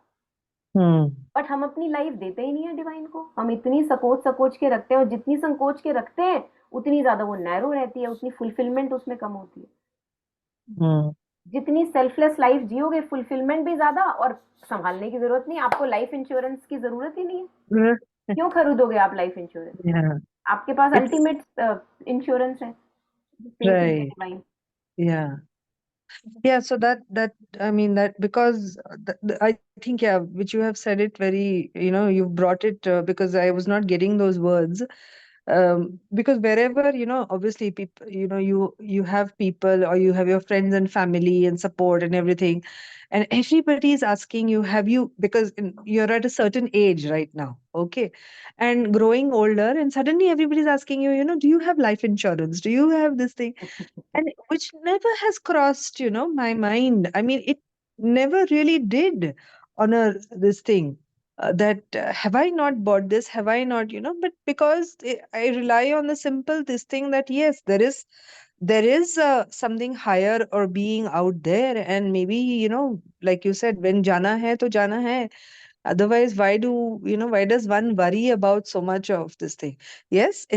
A: बट हम अपनी लाइफ देते ही नहीं है डिवाइन को, हम इतनी सकोच के रखते हैं, और जितनी संकोच के रखते हैं उतनी ज्यादा वो नैरो रहती है, उतनी फुलफिलमेंट उसमें कम होती है। जितनी सेल्फलेस लाइफ जियोगे फुलफिलमेंट भी ज्यादा, और संभालने की जरूरत नहीं, आपको लाइफ इंश्योरेंस की जरूरत ही नहीं है। क्यों खरीदोगे आप लाइफ इंश्योरेंस?
G: Yeah,
A: आपके पास अल्टीमेट इंश्योरेंस है,
G: right. Yeah. Yeah, so that I mean that because I think, yeah, which you have said it very, you've brought it, because I was not getting those words. Because wherever, obviously people, you have people, or you have your friends and family and support and everything, and everybody is asking you, have you, because you're at a certain age right now, okay, and growing older, and suddenly everybody's asking you, do you have life insurance, do you have this thing? And which never has crossed, my mind. I mean, it never really did on this thing, that have I not bought this, have I not, but because I rely on the simple this thing, that yes, there is something higher or being out there, and maybe, like you said, when jana hai to jana hai. Otherwise, why does one worry about so much of this thing? Yes,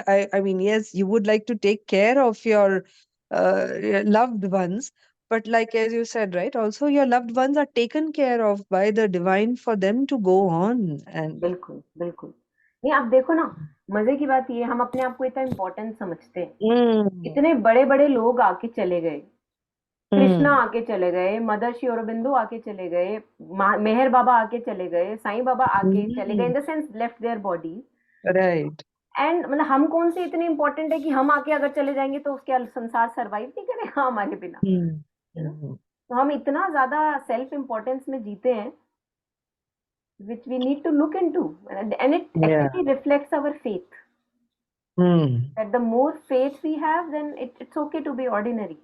G: I mean, yes, you would like to take care of your loved ones, but like as you said, right, also your loved ones are taken care of by the divine for them to go on. And
A: बिल्कुल बिल्कुल नहीं, आप देखो ना, मजे की बात ये, हम अपने आप को इतना इम्पोर्टेंट समझते हैं, इतने बड़े बड़े लोग आके चले गए, कृष्णा आके चले गए, मदर श्री अरबिंदो आके चले गए, मेहर बाबा आके चले गए, साईं बाबा आके चले गए, in the sense left their body,
G: right,
A: and मतलब हम कौन से इतने इंपॉर्टेंट है कि हम आके अगर चले जाएंगे तो उसके संसार सरवाइव नहीं करेगा हमारे बिना। तो हम इतना ज्यादा सेल्फ इम्पोर्टेंस में जीते हैं, which we need to look into, and it actually reflects our faith. That the more faith we have, then it's okay to be ordinary.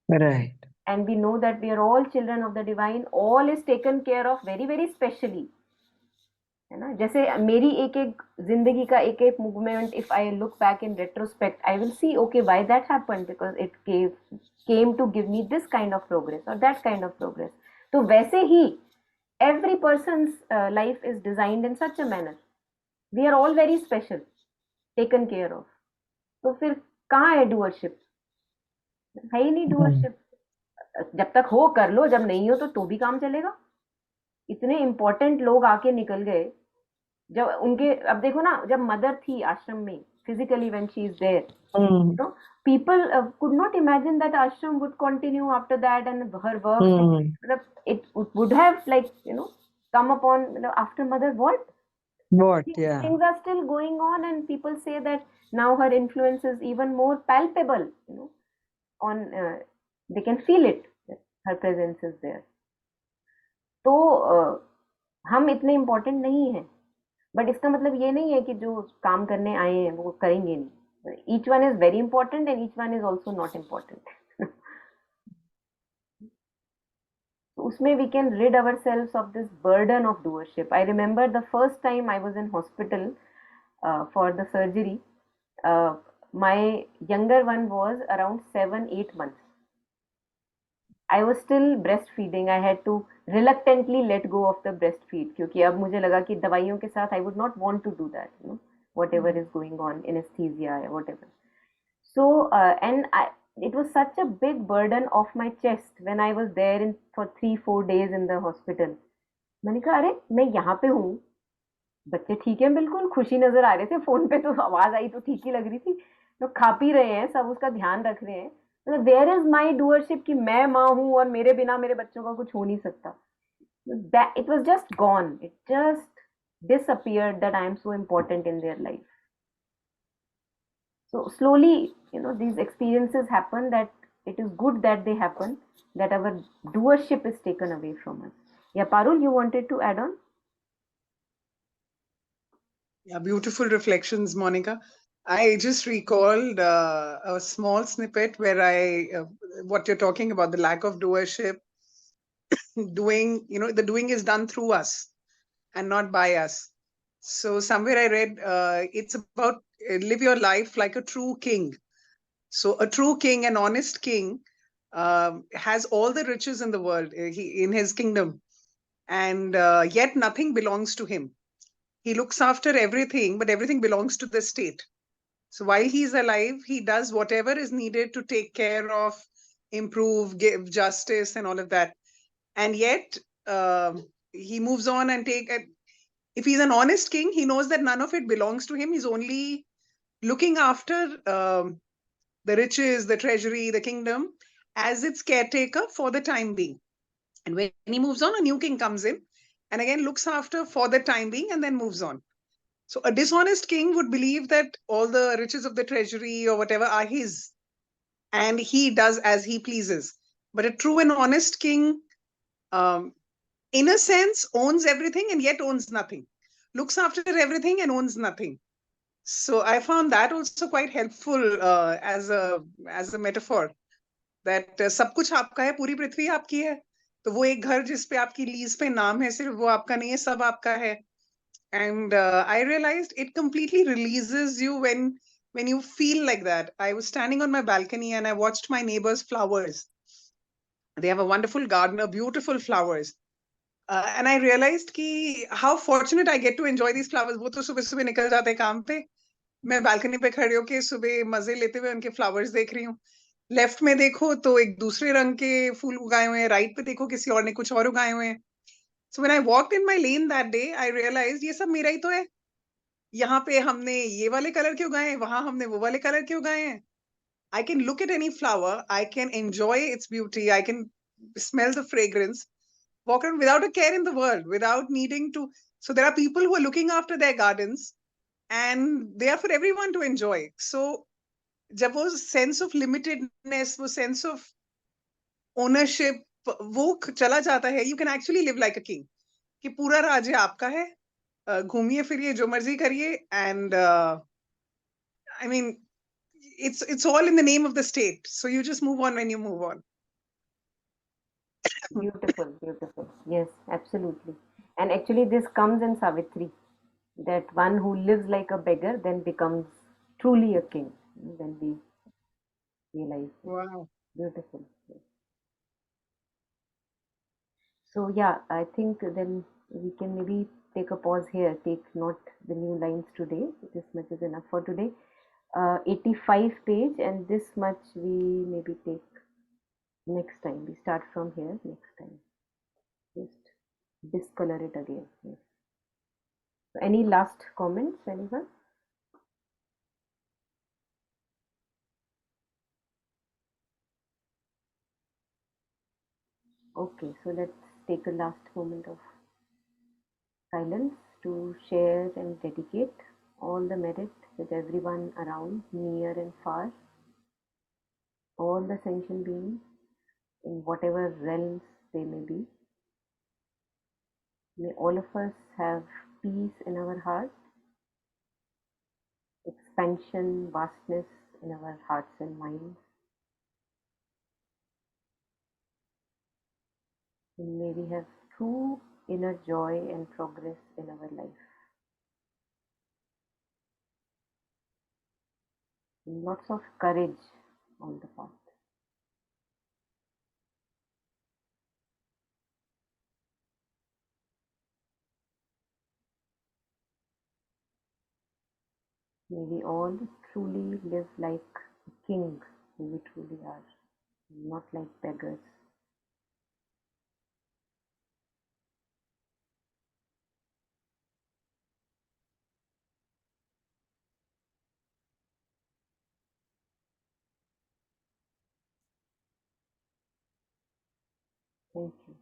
G: right,
A: And we know that we are all children of the divine, all is taken care of very very specially, है ना? जैसे मेरी एक एक जिंदगी का एक एक movement, if I look back in retrospect, I will see, okay, why that happened, because it came to give me this kind of progress or that kind of progress. तो वैसे ही every person's life is designed in such a manner. We are all very special, taken care of. तो फिर कहाँ है doership? है ही नहीं doership. जब तक हो कर लो, जब नहीं हो तो भी काम चलेगा। इतने इम्पोर्टेंट लोग आके निकल गए, जब उनके, अब देखो ना, जब मदर थी आश्रम में physically when she is there, people could not imagine that ashram would continue after that, and her work, it would have come upon after mother, what
G: yeah,
A: things are still going on, and people say that now her influence is even more palpable, on they can feel it, her presence is there. तो हम इतने important नहीं हैं, but इसका मतलब ये नहीं है कि जो काम करने आए हैं वो करेंगे नहीं। Each one is very important and each one is also not important. उसमें we can rid ourselves of this burden of doership. I remember the first time I was in hospital for the surgery. My younger one was around 7-8 months. I was still breastfeeding. I had to reluctantly let go of the breastfeed, क्योंकि अब मुझे लगा कि दवाइयों के साथ I would not want to do that, whatever is going on, anesthesia or whatever. So, it was such a big burden off my chest when I was there for 3-4 days in the hospital. मैंने कहा अरे मैं यहाँ पे हूँ, बच्चे ठीक है, बिल्कुल खुशी नजर आ रहे थे, फोन पे तो आवाज आई तो ठीक ही लग रही थी, लोग खा पी रहे हैं, सब उसका ध्यान रख रहे हैं, मतलब वेयर इज माई डूअरशिप कि मैं माँ हूँ और मेरे बिना मेरे बच्चों का कुछ हो नहीं सकता. That it was just gone, it just disappeared that I am so important in their life. So slowly, these experiences happen, that it is good that they happen, that our doership is taken away from us. Yeah, Parul, you wanted to add on?
H: Yeah, beautiful reflections, Monica. I just recalled a small snippet where what you're talking about, the lack of doership, doing, the doing is done through us and not by us. So somewhere I read it's about live your life like a true king. So a true king, an honest king, has all the riches in the world, in his kingdom, and yet nothing belongs to him. He looks after everything, but everything belongs to the state. So while he's alive, he does whatever is needed to take care of, improve, give justice, and all of that. And yet, he moves on and if he's an honest king, he knows that none of it belongs to him. He's only looking after the riches, the treasury, the kingdom as its caretaker for the time being. And when he moves on, a new king comes in and again looks after for the time being and then moves on. So a dishonest king would believe that all the riches of the treasury or whatever are his, and he does as he pleases. But a true and honest king, in a sense, owns everything and yet owns nothing, looks after everything and owns nothing. So I found that also quite helpful as a metaphor, that सब कुछ आपका है, पूरी पृथ्वी आपकी है, तो वो एक घर जिस पे आपकी लीज पे नाम है सिर्फ, वो आपका नहीं है, सब आपका है. And I realized it completely releases you when you feel like that. I was standing on my balcony and I watched my neighbor's flowers. They have a wonderful garden of beautiful flowers. And I realized ki how fortunate I get to enjoy these flowers. वो तो सुबह सुबह निकल जाते हैं काम पे, मैं बालकनी पे खड़े होके सुबह मजे लेते हुए उनके फ्लावर्स देख रही हूँ. लेफ्ट में देखो तो एक दूसरे रंग के फूल उगाए हुए हैं, राइट पे देखो किसी और ने कुछ और उगाए हुए हैं. So when I walked in my lane that day, I realized ये सब मेरा ही तो है. यहाँ पे हमने ये वाले कलर के उगाए हैं, वहां हमने वो वाले कलर के उगाए हैं. I can look at any flower, I can enjoy its beauty, I can smell the fragrance, walk around without a care in the world, without needing to. So there are people who are looking after their gardens and they are for everyone to enjoy. So जब वो sense of limitedness, वो sense of ownership, वो चला जाता है, you can actually live like a king. कि पूरा राज्य आपका है, घूमिए फिरिए जो मर्जी करिए, and I mean, it's all in the name of the state. So you just move on when you move on.
A: Beautiful, beautiful. Yes, absolutely. And actually, this comes in Savitri, that one who lives like a beggar then becomes truly a king. Then we realize.
H: Wow.
A: Beautiful. Yes. So yeah, I think then we can maybe take a pause here. Take not the new lines today. This much is enough for today. 85 page, and this much we maybe take next time. We start from here next time. Just discolor it again. Yes. So any last comments, anyone? Okay, so let's take a last moment of silence to share and dedicate all the merit with everyone around, near and far, all the sentient beings in whatever realms they may be. May all of us have peace in our heart, expansion, vastness in our hearts and minds. And may we have true inner joy and progress in our life. And lots of courage on the path. May we all truly live like a kings who we truly are, not like beggars. Thank you.